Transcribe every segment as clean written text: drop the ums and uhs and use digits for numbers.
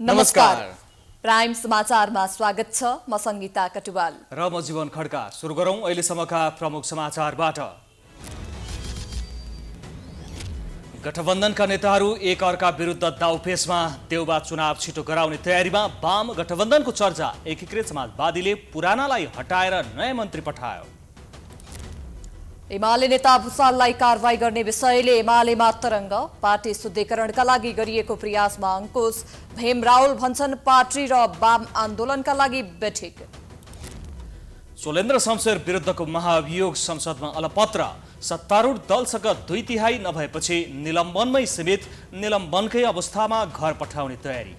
नमस्कार। प्राइम समाचारमा स्वागत छ। म संगीता कटुवाल र म जीवन खड्का। सुरु गरौं अहिलेसम्मका प्रमुख समाचारबाट। गठबन्धनका नेताहरू एक अर्का विरुद्ध दाउपेचमा। देउबा चुनाव छिटो गराउने तयारीमा। वाम गठबन्धनको चर्चा। एकीकृत समाजवादीले पुरानालाई हटाएर नयाँ मन्त्री पठायो। एमाले नेता भुसाललाई कारवाही गर्ने विषयले एमालेमा तरङ्ग। पार्टी शुद्धिकरणका लागि गरिएको प्रयासमा अंकुश। भीम राउल भन्छन् पार्टी र वाम आन्दोलनका लागि बैठक। सोलेन्द्र शमशेर विरुद्धको महाभियोग संसदमा अलपत्र। सत्तारूढ दलसँग 2/3 नभएपछि निलम्बनमै सीमित। निलम्बनकै अवस्थामा घर पठाउने तयारी।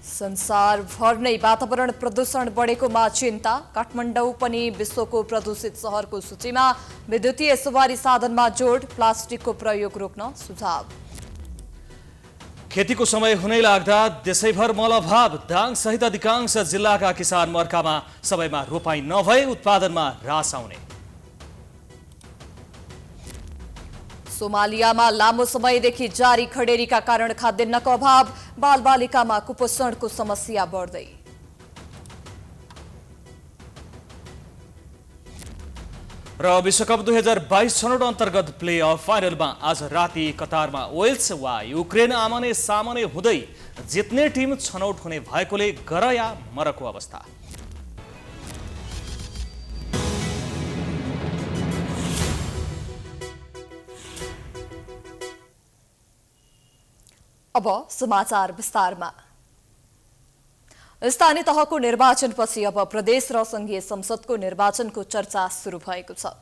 संसारभर नै वातावरण प्रदूषण बढेकोमा चिन्ता। काठमाडौँ पनि विश्वको प्रदूषित शहरको सूचीमा। विद्युतीय सवारी साधनमा जोड। प्लास्टिकको प्रयोग रोक्न सुझाव। खेतीको समय हुनै लाग्दा देशैभर मल अभाव। दाङ सहित अधिकांश जिल्लाका किसान मर्कामा। सबैमा रोपाई नभए उत्पादनमा ह्रास आउने। सोमालियामा लामो समयदेखि जारी खडेरीका कारण खाद्यान्नको अभाव। बालबालिकामा कुपोषणको समस्या बढ्दै। र विश्वकप 2022 छनौट अन्तर्गत प्ले अफ फाइनलमा आज राति कतारमा वेल्स वा युक्रेन आमने सामने हुँदै जित्ने टिम छनौट हुने भएकोले गर या मरको अवस्था। अब समाचार विस्तारमा। स्थानीय तहको निर्वाचनपछि अब प्रदेश र संघीय संसदको निर्वाचनको चर्चा सुरु भएको छ।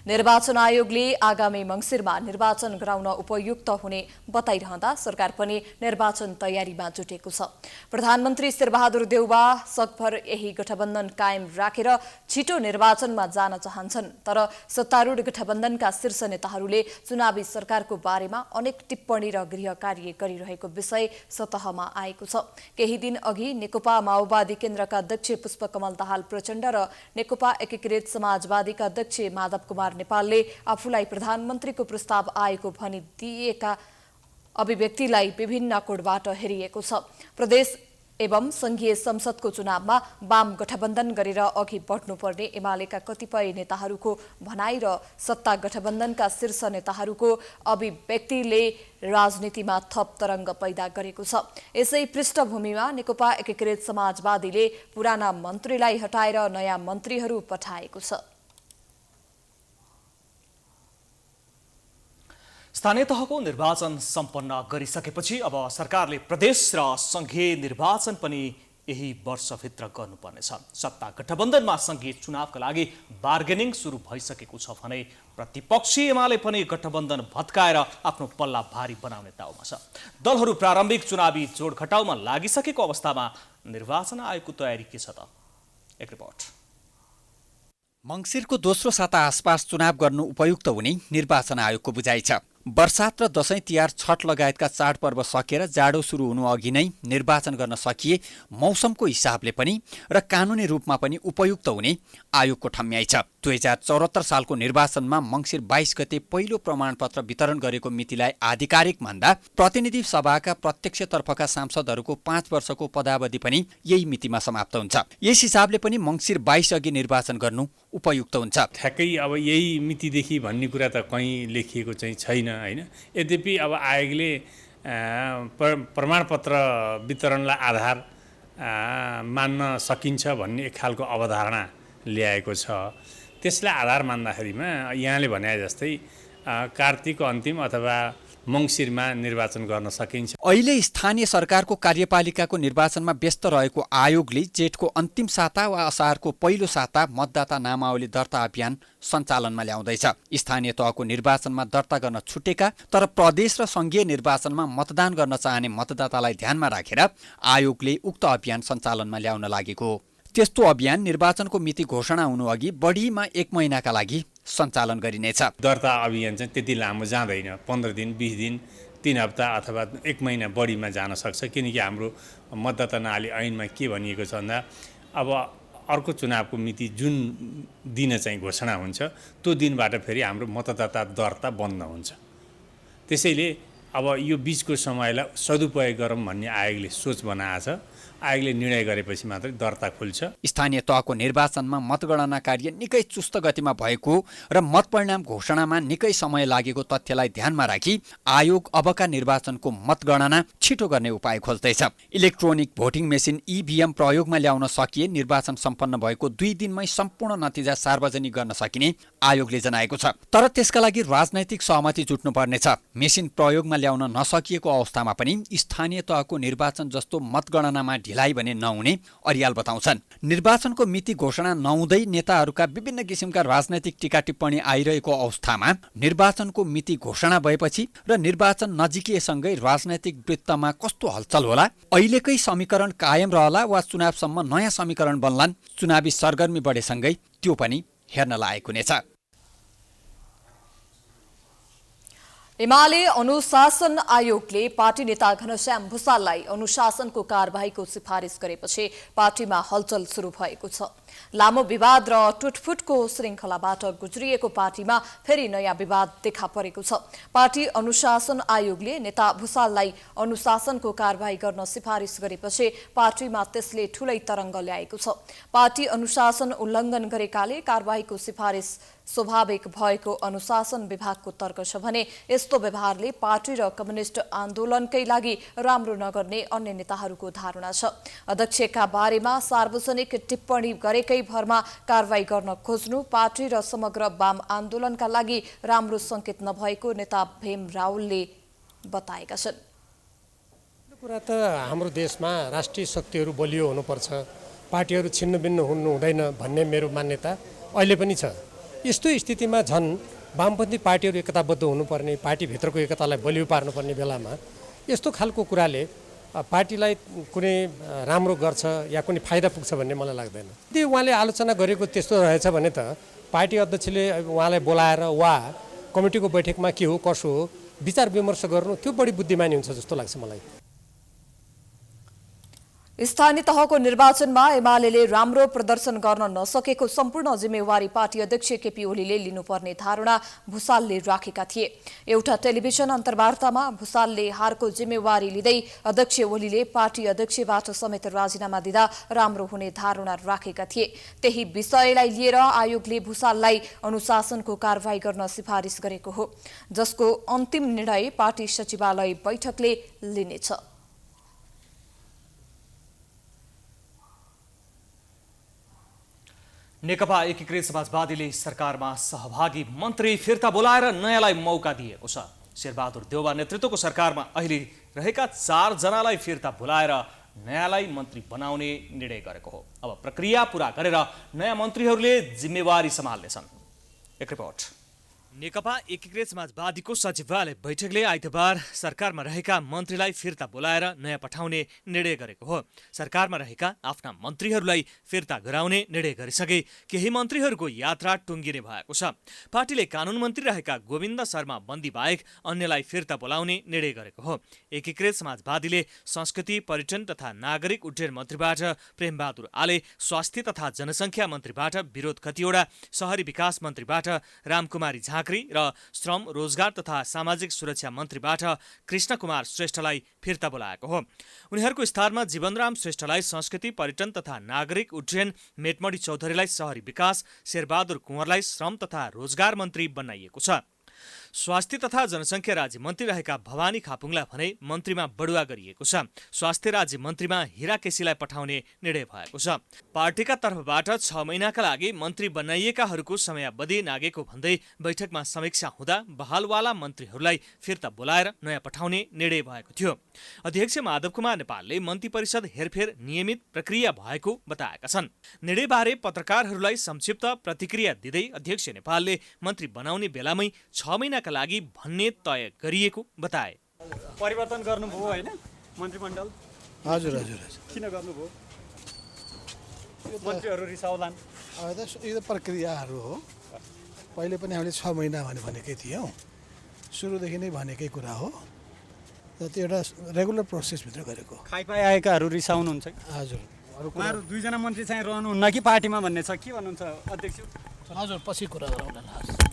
निर्वाचन आयोगले आगामी मंसिरमा निर्वाचन गराउन उपयुक्त हुने बताइरहँदा सरकार पनि निर्वाचन तयारीमा जुटेको छ। प्रधानमन्त्री शेरबहादुर देउवा सकभर यही गठबन्धन कायम राखेर छिटो निर्वाचनमा जान चाहन्छन्। तर सत्तारूढ गठबन्धनका शीर्ष नेताहरूले चुनावी सरकारको बारेमा अनेक टिप्पणी र गृह कार्य गरिरहेको विषय सतहमा आएको छ। केही दिन अघि नेकपा माओवादी केन्द्रका अध्यक्ष पुष्पकमल दाहाल प्रचण्ड र नेकपा एकीकृत समाजवादीका अध्यक्ष माधव कुमार नेपालले आफूलाई प्रधानमन्त्रीको प्रस्ताव आएको भनिदिएका अभिव्यक्तिलाई विभिन्न कोणबाट हेरिएको छ। प्रदेश एवं संघीय संसदको चुनावमा वाम गठबन्धन गरेर अघि बढ्नुपर्ने एमालेका कतिपय नेताहरूको भनाई र सत्ता गठबन्धनका शीर्ष नेताहरूको अभिव्यक्तिले राजनीतिमा थप तरङ्ग पैदा गरेको छ। यसै पृष्ठभूमिमा नेकपा एकीकृत समाजवादीले पुराना मन्त्रीलाई हटाएर नयाँ मन्त्रीहरू पठाएको छ। स्थानीय तहको निर्वाचन सम्पन्न गरिसकेपछि अब सरकारले प्रदेश र संघीय निर्वाचन पनि यही वर्षभित्र गर्नुपर्नेछ। सत्ता गठबन्धनमा संघीय चुनावका लागि बार्गेनिङ सुरु भइसकेको छ भने प्रतिपक्षी एमाले पनि गठबन्धन भत्काएर आफ्नो पल्ला भारी बनाउने दाउमा छ। दलहरू प्रारम्भिक चुनावी जोडखटाउमा लागिसकेको अवस्थामा निर्वाचन आयोगको तयारी के छ त? एक रिपोर्ट। मङ्सिरको दोस्रो साता आसपास चुनाव गर्नु उपयुक्त हुने निर्वाचन आयोगको बुझाइ छ। वर्षात र दशैं तिहार छठ लगायतका चाडपर्व सकेर जाडो सुरु हुनु अघि नै निर्वाचन गर्न सकिए मौसमको हिसाबले पनि र कानुनी रूपमा पनि उपयुक्त हुने आयोगको ठम्याइ छ। 2074 सालको निर्वाचनमा मङ्सिर 22 गते पहिलो प्रमाणपत्र वितरण गरेको मितिलाई आधिकारिक मान्दा प्रतिनिधि सभाका प्रत्यक्षतर्फका सांसदहरूको 5 वर्षको पदावधि पनि यही मितिमा समाप्त हुन्छ। यस हिसाबले पनि मङ्सिर 22 अघि निर्वाचन गर्नु उपयुक्त हुन्छ। ठ्याक्कै अब यही मितिदेखि भन्ने कुरा त कहीँ लेखिएको चाहिँ छैन हैन। यद्यपि अब आयोगले प्रमाणपत्र वितरणलाई आधार मान्न सकिन्छ भन्ने एक खालको अवधारणा ल्याएको छ। त्यसलाई आधार मान्दाखेरिमा यहाँले भने जस्तै कार्तिकको अन्तिम अथवा मङ्सिरमा निर्वाचन गर्न सकिन्छ। अहिले स्थानीय सरकारको कार्यपालिकाको निर्वाचनमा व्यस्त रहेको आयोगले जेठको अन्तिम साता वा असारको पहिलो साता मतदाता नामावली दर्ता अभियान सञ्चालनमा ल्याउँदैछ। स्थानीय तहको निर्वाचनमा दर्ता गर्न छुटेका तर प्रदेश र संघीय निर्वाचनमा मतदान गर्न चाहने मतदातालाई ध्यानमा राखेर आयोगले उक्त अभियान सञ्चालनमा ल्याउन लागेको हो। त्यस्तो अभियान निर्वाचनको मिति घोषणा हुनु अघि बढीमा 1 महिनाका लागि सञ्चालन गरिनेछ। दर्ता अभियान चाहिँ त्यति लामो जाँदैन। 15 दिन, 20 दिन, 3 हप्ता अथवा 1 महिना बढीमा जान सक्छ। किनकि हाम्रो मतदाता नाली ऐनमा के भनिएको छ भन्दा अब अर्को चुनावको मिति जुन दिन चाहिँ घोषणा हुन्छ त्यो दिनबाट फेरि हाम्रो मतदाता दर्ता बन्द हुन्छ। त्यसैले अब यो बिचको समयलाई सदुपयोग गरौँ भन्ने आयोगले सोच बनाएको छ। आयोगले निर्णय गरेपछि मात्रै दर्ता खुल्छ। स्थानीय तहको निर्वाचनमा मतगणना कार्य निकै चुस्त गतिमा भएको र मतपरिणाम घोषणामा निकै समय लागेको तथ्यलाई ध्यानमा राखी आयोग अबका निर्वाचनको मतगणना छिटो गर्ने उपाय खोज्दैछ। इलेक्ट्रोनिक भोटिङ मेसिन EVM प्रयोगमा ल्याउन सकिए निर्वाचन सम्पन्न भएको 2 दिनमै सम्पूर्ण नतिजा सार्वजनिक गर्न सकिने आयोगले जनाएको छ। तर त्यसका लागि राजनैतिक सहमति जुट्नुपर्नेछ। मेसिन प्रयोगमा ल्याउन नसकिएको अवस्थामा पनि स्थानीय तहको निर्वाचन जस्तो मतगणनामा ढिलाइ भने नहुने अरियाल बताउँछन्। निर्वाचनको मिति घोषणा नहुँदै नेताहरूका विभिन्न किसिमका राजनैतिक टीका टिप्पणी आइरहेको अवस्थामा निर्वाचनको मिति घोषणा भएपछि र निर्वाचन नजिकिएसँगै राजनैतिक वृत्तमा कस्तो हलचल होला? अहिलेकै समीकरण कायम रहला वा चुनावसम्म नयाँ समीकरण बन्लान्? चुनावी सरगर्मी बढेसँगै त्यो पनि हेर्न लायक हुनेछ। एमाले अनुशासन आयोगले पार्टी नेता घनश्याम भुसाललाई अनुशासनको कारबाहीको सिफारिस गरेपछि पार्टीमा हलचल सुरु भएको छ। लामो विवाद र टुटफुटको श्रृङ्खलाबाट गुज्रिएको पार्टीमा फेरि नयाँ विवाद देखा परेको छ। पार्टी अनुशासन आयोगले नेता भुसाललाई अनुशासनको कारबाही गर्न सिफारिस गरेपछि पार्टीमा त्यसले ठूलै तरङ्ग ल्याएको छ। पार्टी अनुशासन उल्लङ्घन गरेकाले कारबाहीको सिफारिस स्वाभाविक भएको अनुशासन विभागको तर्क छ भने यस्तो व्यवहारले पार्टी र कम्युनिस्ट आन्दोलनकै लागि राम्रो नगर्ने अन्य नेताहरूको धारणा छ। अध्यक्षका बारेमा सार्वजनिक टिप्पणी गरेकै भरमा कारबाही गर्न खोज्नु पार्टी र समग्र वाम आन्दोलनका लागि राम्रो संकेत नभएको नेता भीम रावलले बताएका छन्। कुरा त हाम्रो देशमा राष्ट्रिय शक्तिहरू बलियो हुनुपर्छ, पार्टीहरू छिन्नभिन्न हुनु हुँदैन भन्ने मेरो मान्यता अहिले पनि छ। यस्तो स्थितिमा झन् वामपन्थी पार्टीहरू एकताबद्ध हुनुपर्ने, पार्टीभित्रको एकतालाई बलियो पार्नुपर्ने बेलामा यस्तो खालको कुराले पार्टीलाई कुनै राम्रो गर्छ या कुनै फाइदा पुग्छ भन्ने मलाई लाग्दैन। यदि उहाँले आलोचना गरेको त्यस्तो रहेछ भने त पार्टी अध्यक्षले उहाँलाई बोलाएर वा कमिटीको बैठकमा के हो कसो हो विचार विमर्श गर्नु त्यो बढी बुद्धिमानी हुन्छ जस्तो लाग्छ मलाई। स्थानीय तहको निर्वाचनमा एमालेले राम्रो प्रदर्शन गर्न नसकेको सम्पूर्ण जिम्मेवारी पार्टी अध्यक्ष केपी ओलीले लिनुपर्ने धारणा भुसालले राखेका थिए। एउटा टेलिभिजन अन्तर्वार्तामा भुसालले हारको जिम्मेवारी लिँदै अध्यक्ष ओलीले पार्टी अध्यक्षबाट समेत राजीनामा दिँदा राम्रो हुने धारणा राखेका थिए। त्यही विषयलाई लिएर आयोगले भुसाललाई अनुशासनको कारबाही गर्न सिफारिस गरेको हो, जसको अन्तिम निर्णय पार्टी सचिवालय बैठकले लिनेछ। नेकपा एकीकृत समाजवादीले सरकारमा सहभागी मन्त्री फिर्ता बोलाएर नयाँलाई मौका दिएको छ। शेरबहादुर देउवा नेतृत्वको सरकारमा अहिले रहेका 4 जनालाई फिर्ता बोलाएर नयाँलाई मन्त्री बनाउने निर्णय गरेको हो। अब प्रक्रिया पूरा गरेर नयाँ मन्त्रीहरूले जिम्मेवारी सम्हाल्नेछन्। एक रिपोर्ट। नेकपा एकीकृत समाजवादीको सचिवालय बैठकले आइतबार सरकारमा रहेका मन्त्रीलाई फिर्ता बोलाएर नयाँ पठाउने निर्णय गरेको हो। सरकारमा रहेका आफ्ना मन्त्रीहरूलाई फिर्ता गराउने निर्णय गरिसके केही मन्त्रीहरूको यात्रा टुङ्गिने भएको छ। पार्टीले कानुन मन्त्री रहेका गोविन्द शर्मा बन्दी बाहेक अन्यलाई फिर्ता बोलाउने निर्णय गरेको हो। एकीकृत समाजवादीले संस्कृति पर्यटन तथा नागरिक उड्डयन मन्त्रीबाट प्रेमबहादुर आले, स्वास्थ्य तथा जनसङ्ख्या मन्त्रीबाट विरोध खतिवडा, शहरी विकास मन्त्रीबाट रामकुमारी झाँक्री र श्रम रोजगार तथा सामाजिक सुरक्षा मन्त्रीबाट कृष्ण कुमार श्रेष्ठलाई फिर्ता बोलाएको हो। उनीहरूको स्थानमा जीवनराम श्रेष्ठलाई संस्कृति पर्यटन तथा नागरिक उड्डयन, मेटमणि चौधरीलाई शहरी विकास, शेरबहादुर कुँवरलाई श्रम तथा रोजगार मन्त्री बनाइएको छ। स्वास्थ्य तथा जनसङ्ख्या राज्य मन्त्री रहेका भवानी खापुङलाई भने मन्त्रीमा बढुवा गरिएको छ। स्वास्थ्य राज्य मन्त्रीमा हिरा केसीलाई पठाउने निर्णय भएको छ। पार्टीका तर्फबाट 6 महिनाका लागि मन्त्री बनाइएकाहरूको समयावधि नागेको भन्दै बैठकमा समीक्षा हुँदा बहालवाला मन्त्रीहरूलाई फिर्ता बोलाएर नयाँ पठाउने निर्णय भएको थियो। अध्यक्ष माधव कुमार नेपालले मन्त्री परिषद हेरफेर नियमित प्रक्रिया भएको बताएका छन्। निर्णयबारे पत्रकारहरूलाई संक्षिप्त प्रतिक्रिया दिँदै अध्यक्ष नेपालले मन्त्री बनाउने बेलामै 6 महिनाका लागि भन्ने तय गरिएको बताए। परिवर्तन गर्नुभयो होइन मन्त्रीमण्डल? हजुर। किन गर्नुभयो? मन्त्रीहरू रिसाउलान्। यो त प्रक्रियाहरू हो। पहिले पनि हामीले 6 महिना भनेकै थियौँ, सुरुदेखि नै भनेकै कुरा हो। र त्यो एउटा रेगुलर प्रोसेसभित्र गरेको। खाइपाई आएकाहरू रिसाउनुहुन्छ? हजुर। उहाँहरू 2 जना मन्त्री चाहिँ रहनुहुन्न कि पार्टीमा भन्ने छ, के भन्नुहुन्छ अध्यक्ष? हजुर, पछि कुरा गरौँ न।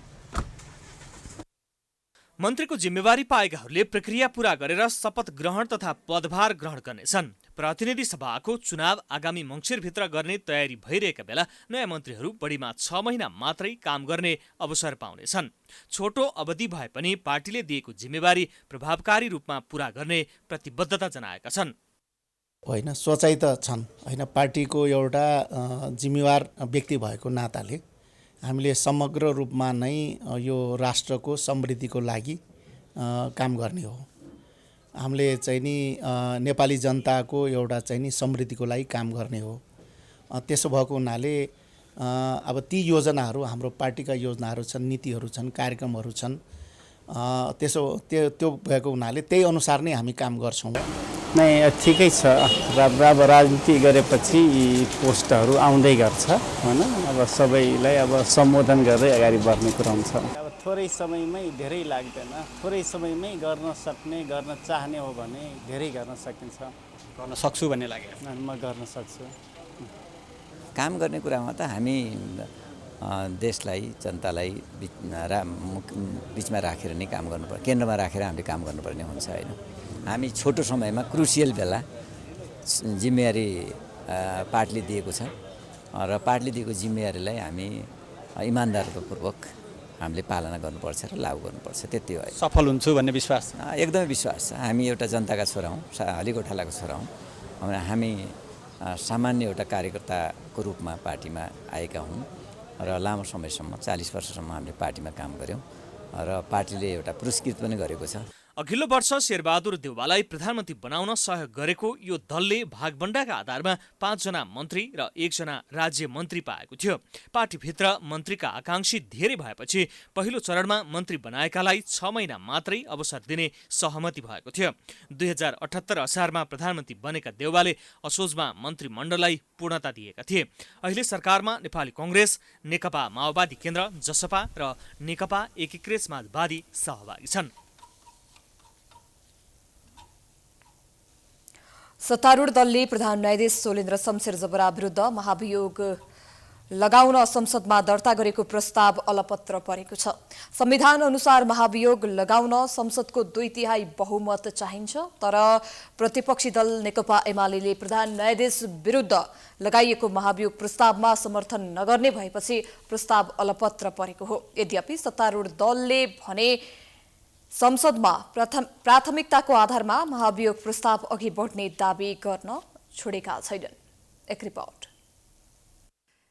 मन्त्रीको जिम्मेवारी पाएकाहरूले प्रक्रिया पूरा गरेर शपथ ग्रहण तथा पदभार ग्रहण गर्नेछन्। प्रतिनिधि सभाको चुनाव आगामी मङ्सिरभित्र गर्ने तयारी भइरहेका बेला नयाँ मन्त्रीहरू बढीमा 6 महिना मात्रै काम गर्ने अवसर पाउनेछन्। छोटो अवधि भए पनि पार्टीले दिएको जिम्मेवारी प्रभावकारी रूपमा पूरा गर्ने प्रतिबद्धता जनाएका छन्। होइन, सोचाइ त छन् होइन, पार्टीको एउटा जिम्मेवार व्यक्ति भएको नाताले हामीले समग्र रूपमा नै यो राष्ट्रको समृद्धिको लागि काम गर्ने हो। हामीले चाहिँ नि नेपाली जनताको एउटा चाहिँ नि समृद्धिको लागि काम गर्ने हो। त्यसो भएको हुनाले अब ती योजनाहरू हाम्रो पार्टीका योजनाहरू छन्, नीतिहरू छन्, कार्यक्रमहरू छन्। त्यो भएको हुनाले त्यही अनुसार नै हामी काम गर्छौँ। नै ठिकै छ। अब राजनीति गरेपछि पोस्टहरू आउँदै गर्छ होइन। अब सबैलाई अब सम्बोधन गर्दै अगाडि बढ्ने कुरा हुन्छ। अब थोरै समयमै धेरै लाग्दैन, थोरै समयमै गर्न सक्ने, गर्न चाहने हो भने धेरै गर्न सकिन्छ। गर्न सक्छु भन्ने लाग्यो। म गर्न सक्छु। काम गर्ने कुरामा त हामी देशलाई, जनतालाई बिचमा राखेर नै काम गर्नुपर्छ, केन्द्रमा राखेर हामीले काम गर्नुपर्ने हुन्छ होइन। हामी छोटो समयमा क्रुसियल बेला जिम्मेवारी पार्टीले दिएको छ र पार्टीले दिएको जिम्मेवारीलाई हामी इमान्दारतापूर्वक हामीले पालना गर्नुपर्छ र लागू गर्नुपर्छ। त्यति हो। सफल हुन्छु भन्ने विश्वास एकदमै विश्वास छ। हामी एउटा जनताका छोरा हौँ, हलीगोठालाको छोरा हौँ। हामी सामान्य एउटा कार्यकर्ताको रूपमा पार्टीमा आएका हौँ र लामो समयसम्म 40 वर्षसम्म हामीले पार्टीमा काम गऱ्यौँ र पार्टीले एउटा पुरस्कृत पनि गरेको छ। अघिल्लो वर्ष शेरबहादुर देउवालाई प्रधानमन्त्री बनाउन सहयोग गरेको यो दलले भागबण्डाका आधारमा 5 जना मन्त्री र 1 जना राज्य मन्त्री पाएको थियो। पार्टीभित्र मन्त्रीका आकांक्षी धेरै भएपछि पहिलो चरणमा मन्त्री बनाएकालाई 6 महिना मात्रै अवसर दिने सहमति भएको थियो। 2078 असारमा प्रधानमन्त्री बनेका देउवाले असोजमा मन्त्रीमण्डललाई पूर्णता दिएका थिए। अहिले सरकारमा नेपाली कङ्ग्रेस, नेकपा माओवादी केन्द्र, जसपा र नेकपा एकीकृत समाजवादी सहभागी छन्। सत्तारूढ दलले प्रधान न्यायाधीश सोलेन्द्र शमशेर जबरा विरुद्ध महाभियोग लगाउन संसदमा दर्ता गरेको प्रस्ताव अलपत्र परेको छ। संविधान अनुसार महाभियोग लगाउन संसदको 2/3 बहुमत चाहिन्छ, तर प्रतिपक्षी दल नेकपा एमाले प्रधान न्यायाधीश विरुद्ध लगाइएको महाभियोग प्रस्तावमा समर्थन नगर्ने भएपछि प्रस्ताव अलपत्र परेको हो। यद्यपि सत्तारूढ दलले भने संसदमा प्राथमिकताको आधारमा महाभियोग प्रस्ताव अघि बढ्ने दावी गर्न छोडेका छैनन्। एक रिपोर्ट।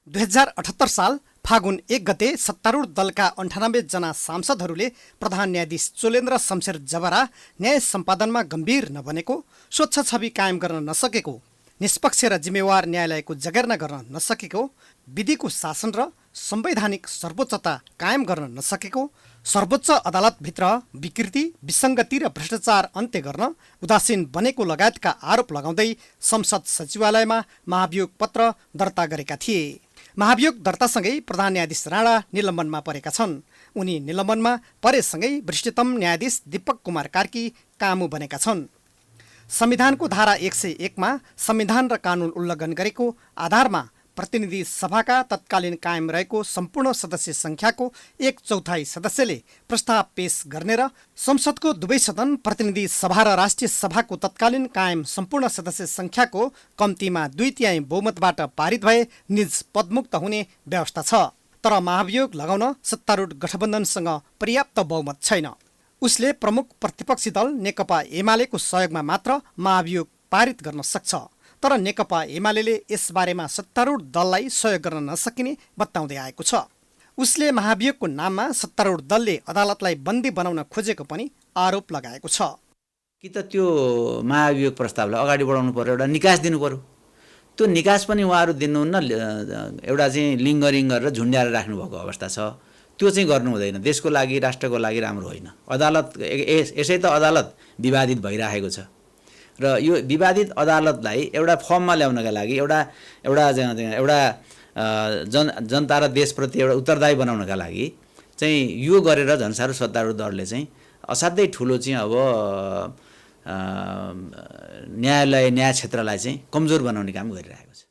2078 साल फागुन 1 गते सत्तारूढ दलका 98 जना सांसदहरूले प्रधान न्यायाधीश सोलेन्द्र शमशेर जबरा न्याय सम्पादनमा गम्भीर नबनेको, स्वच्छ छवि कायम गर्न नसकेको, निष्पक्ष र जिम्मेवार न्यायालयको जगेर्ना गर्न नसकेको, विधिको शासन र संवैधानिक सर्वोच्चता कायम गर्न नसकेको, सर्वोच्च अदालतभित्र विकृति, विसङ्गति र भ्रष्टाचार अन्त्य गर्न उदासीन बनेको लगायतका आरोप लगाउँदै संसद सचिवालयमा महाभियोग पत्र दर्ता गरेका थिए। महाभियोग दर्तासँगै प्रधान न्यायाधीश राणा निलम्बनमा परेका छन्। उनी निलम्बनमा परेसँगै वरिष्ठतम न्यायाधीश दीपक कुमार कार्की कामु बनेका छन्। संविधानको धारा 101 मा संविधान र कानुन उल्लङ्घन गरेको आधारमा प्रतिनिधि सभाका तत्कालीन कायम रहेको सम्पूर्ण सदस्य संख्याको 1/4 सदस्यले प्रस्ताव पेश गर्ने र संसदको दुवै सदन प्रतिनिधि सभा र राष्ट्रिय सभाको तत्कालीन कायम सम्पूर्ण सदस्य संख्याको कम्तीमा 2/3 बहुमतबाट पारित भए निज पदमुक्त हुने व्यवस्था छ। तर महाभियोग लगाउन सत्तारूढ गठबन्धनसँग पर्याप्त बहुमत छैन। उसले प्रमुख प्रतिपक्षी दल नेकपा एमालेको सहयोगमा मात्र महाभियोग पारित गर्न सक्छ। तर नेकपा एमाले यसबारेमा सत्तारूढ दललाई सहयोग गर्न नसकिने बताउँदै आएको छ। उसले महाभियोगको नाममा सत्तारूढ दलले अदालतलाई बन्दी बनाउन खोजेको पनि आरोप लगाएको छ। कि त त्यो महाभियोग प्रस्तावलाई अगाडि बढाउनु पर्यो, एउटा निकास दिनु पर्यो। त्यो निकास पनि उहाँहरू दिनुहुन्न, एउटा चाहिँ लिङ्गरिङ गरेर झुन्ड्याएर राख्नुभएको अवस्था छ। त्यो चाहिँ गर्नु हुँदैन, देशको लागि राष्ट्रको लागि राम्रो होइन। अदालत यसै त अदालत विवादित भइरहेको छ र यो विवादित अदालतलाई एउटा फर्ममा ल्याउनका लागि एउटा जनता र देशप्रति एउटा उत्तरदायी बनाउनका लागि चाहिँ यो गरेर झन् साह्रो सत्तारूढ दलले चाहिँ असाध्यै ठुलो चाहिँ अब न्याय क्षेत्रलाई चाहिँ कमजोर बनाउने काम गरिरहेको छ।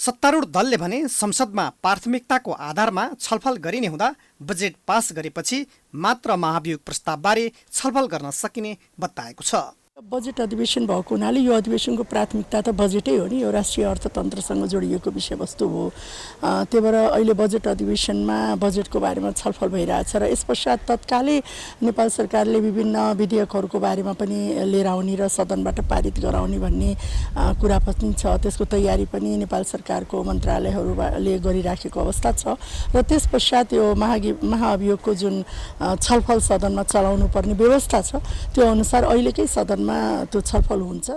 सत्तारूढ दलले भने संसदमा प्राथमिकताको आधारमा छलफल गरिने हुँदा बजेट पास गरेपछि मात्र महाभियोग प्रस्तावबारे छलफल गर्न सकिने बताएको छ। बजेट अधिवेशन भएको हुनाले यो अधिवेशनको प्राथमिकता त बजेटै हो नि, यो राष्ट्रिय अर्थतन्त्रसँग जोडिएको विषयवस्तु हो। त्यही भएर अहिले बजेट अधिवेशनमा बजेटको बारेमा छलफल भइरहेछ र यस पश्चात तत्कालै नेपाल सरकारले विभिन्न विधेयकहरूको बारेमा पनि लिएर आउने र सदनबाट पारित गराउने भन्ने कुरा पनि छ। त्यसको तयारी पनि नेपाल सरकारको मन्त्रालयहरूले गरिराखेको अवस्था छ र त्यस पश्चात यो महाअभियोगको जुन छलफल सदनमा चलाउनु पर्ने व्यवस्था छ त्यो अनुसार अहिलेकै सदनमा त्यो छलफल हुन्छ।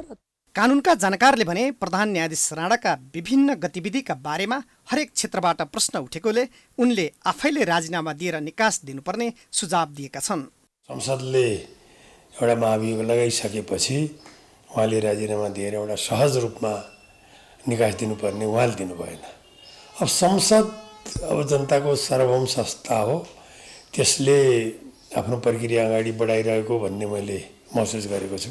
कानुनका जानकारले भने प्रधान न्यायाधीश राणाका विभिन्न गतिविधिका बारेमा हरेक क्षेत्रबाट प्रश्न उठेकोले उनले आफैले राजीनामा दिएर निकास दिनुपर्ने सुझाव दिएका छन्। संसदले एउटा महाभियोग लगाइसकेपछि उहाँले राजीनामा दिएर एउटा सहज रूपमा निकास दिनुपर्ने उहाँले दिनु भएन। अब संसद अब जनताको सार्वभौम संस्था हो, त्यसले आफ्नो प्रक्रिया अगाडि बढाइरहेको भन्ने मैले महसुस गरेको छु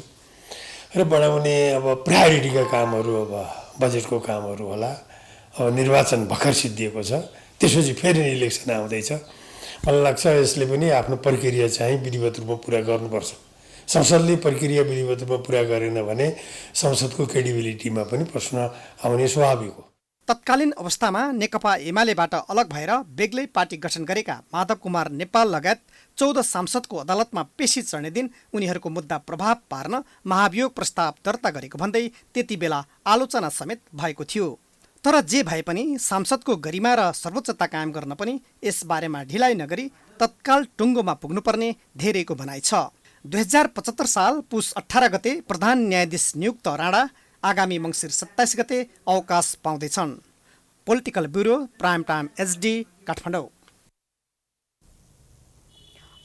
र बढाउने अब प्रायोरिटीका कामहरू अब बजेटको कामहरू होला। अब निर्वाचन भर्खर सिद्धिएको छ, त्यसपछि फेरि इलेक्सन आउँदैछ। मलाई लाग्छ यसले पनि आफ्नो प्रक्रिया चाहिँ विधिवत रूपमा पुरा गर्नुपर्छ। संसदले प्रक्रिया विधिवत रूपमा पुरा गरेन भने संसदको क्रेडिबिलिटीमा पनि प्रश्न आउने स्वाभाविक हो। तत्कालीन अवस्थामा नेकपा एमालेबाट अलग भएर बेग्लै पार्टी गठन गरेका माधव कुमार नेपाल लगायत 14 सांसदको अदालतमा पेशी चढ्ने दिन उनीहरूको मुद्दा प्रभाव पार्न महाभियोग प्रस्ताव दर्ता गरेको भन्दै त्यति बेला आलोचना समेत भएको थियो। तर जे भए पनि सांसदको गरिमा र सर्वोच्चता कायम गर्न पनि यसबारेमा ढिलाइ नगरी तत्काल टुङ्गोमा पुग्नुपर्ने धेरैको भनाइ छ। 2075 साल पुस 18 गते प्रधान न्यायाधीश नियुक्त राणा आगामी मङ्सिर 27 गते अवकाश पाउँदैछन्। Political bureau prime time HD Kathmandu.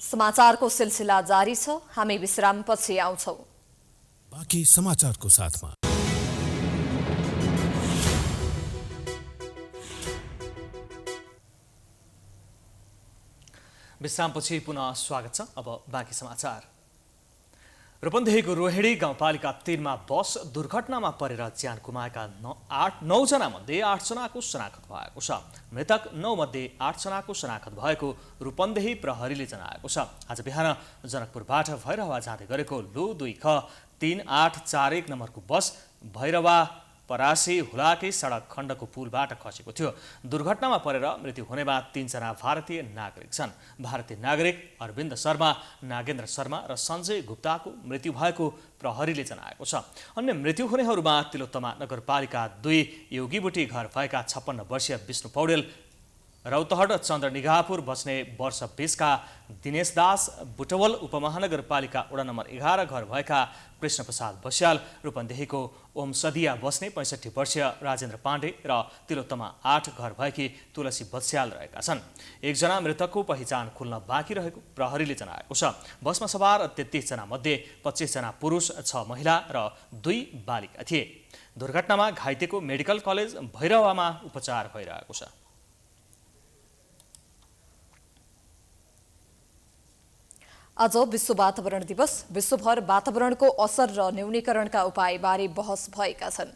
समाचारको सिलसिला जारी छ, हामी विश्रामपछि आउँछौँ। बाँकी समाचारको साथमा विश्रामपछि पुनः स्वागत छ। अब बाँकी समाचार। रूपन्देहीको रोहिणी गाउँपालिका 3 मा बस दुर्घटनामा परेर ज्यान गुमाएका 9 जना मध्ये 8 जनाको शनाखत भएको छ। मृतक 9 मध्ये 8 जनाको शनाखत भएको रूपन्देही प्रहरीले जनाएको छ। आज बिहान जनकपुरबाट भैरवा जाँदै गरेको लु 2 ख 3841 नम्बरको बस भैरवा परासी हुलाकै सडक खण्डको पुलबाट खसेको थियो। दुर्घटनामा परेर मृत्यु हुनेमा 3 जना भारतीय नागरिक छन्। भारतीय नागरिक अरविन्द शर्मा, नागेन्द्र शर्मा र सञ्जय गुप्ताको मृत्यु भएको प्रहरीले जनाएको छ। अन्य मृत्यु हुनेहरूमा तिलोत्तमा नगरपालिका 2 योगीबुटी घर भएका 56 वर्षीय विष्णु पौडेल, रौतहट चन्द्रनिगाहपुर बस्ने वर्ष 20 का दिनेश दास, बुटवल उपमहानगरपालिका वडा नम्बर 11 घर भएका कृष्ण प्रसाद बस्याल, रूपन्देहीको ओम सदिया बस्ने 65 वर्षीय राजेन्द्र पाण्डे र तिलोत्तमा 8 घर भएकी तुलसी बस्याल रहेका छन्। 1 जना मृतकको पहिचान खुल्न बाँकी रहेको प्रहरीले जनाएको छ। बसमा सवार 33 जना मध्ये 25 जना पुरुष, 6 महिला र 2 बालिका थिए। दुर्घटनामा घाइतेको मेडिकल कलेज भैरवामा उपचार भइरहेको छ। आज विश्व वातावरण दिवस। विश्वभर वातावरणको असर र न्यूनीकरणका उपायबारे बहस भएका छन्।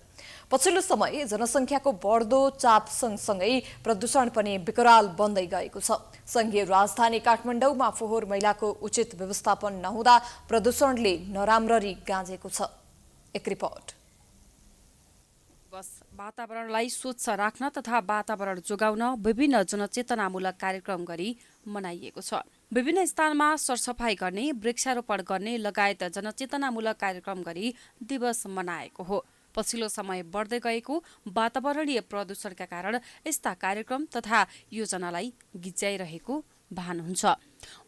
पछिल्लो समय जनसङ्ख्याको बढ्दो चाप सँगसँगै प्रदूषण पनि विकराल बन्दै गएको छ। संघीय राजधानी काठमाडौँमा फोहोर मैलाको उचित व्यवस्थापन नहुँदा प्रदूषणले नराम्ररी गाँजेको छ। एक रिपोर्ट। वातावरणलाई स्वच्छ राख्न तथा वातावरण जोगाउन विभिन्न जनचेतनामूलक कार्यक्रम गरी मनाइएको छ। विभिन्न स्थानमा सरसफाई गर्ने, वृक्षारोपण गर्ने लगायत जनचेतनामूलक कार्यक्रम गरी दिवस मनाएको हो। पछिल्लो समय बढ्दै गएको वातावरणीय प्रदूषणका कारण यस्ता कार्यक्रम तथा योजनालाई गिज्याइरहेको भान हुन्छ।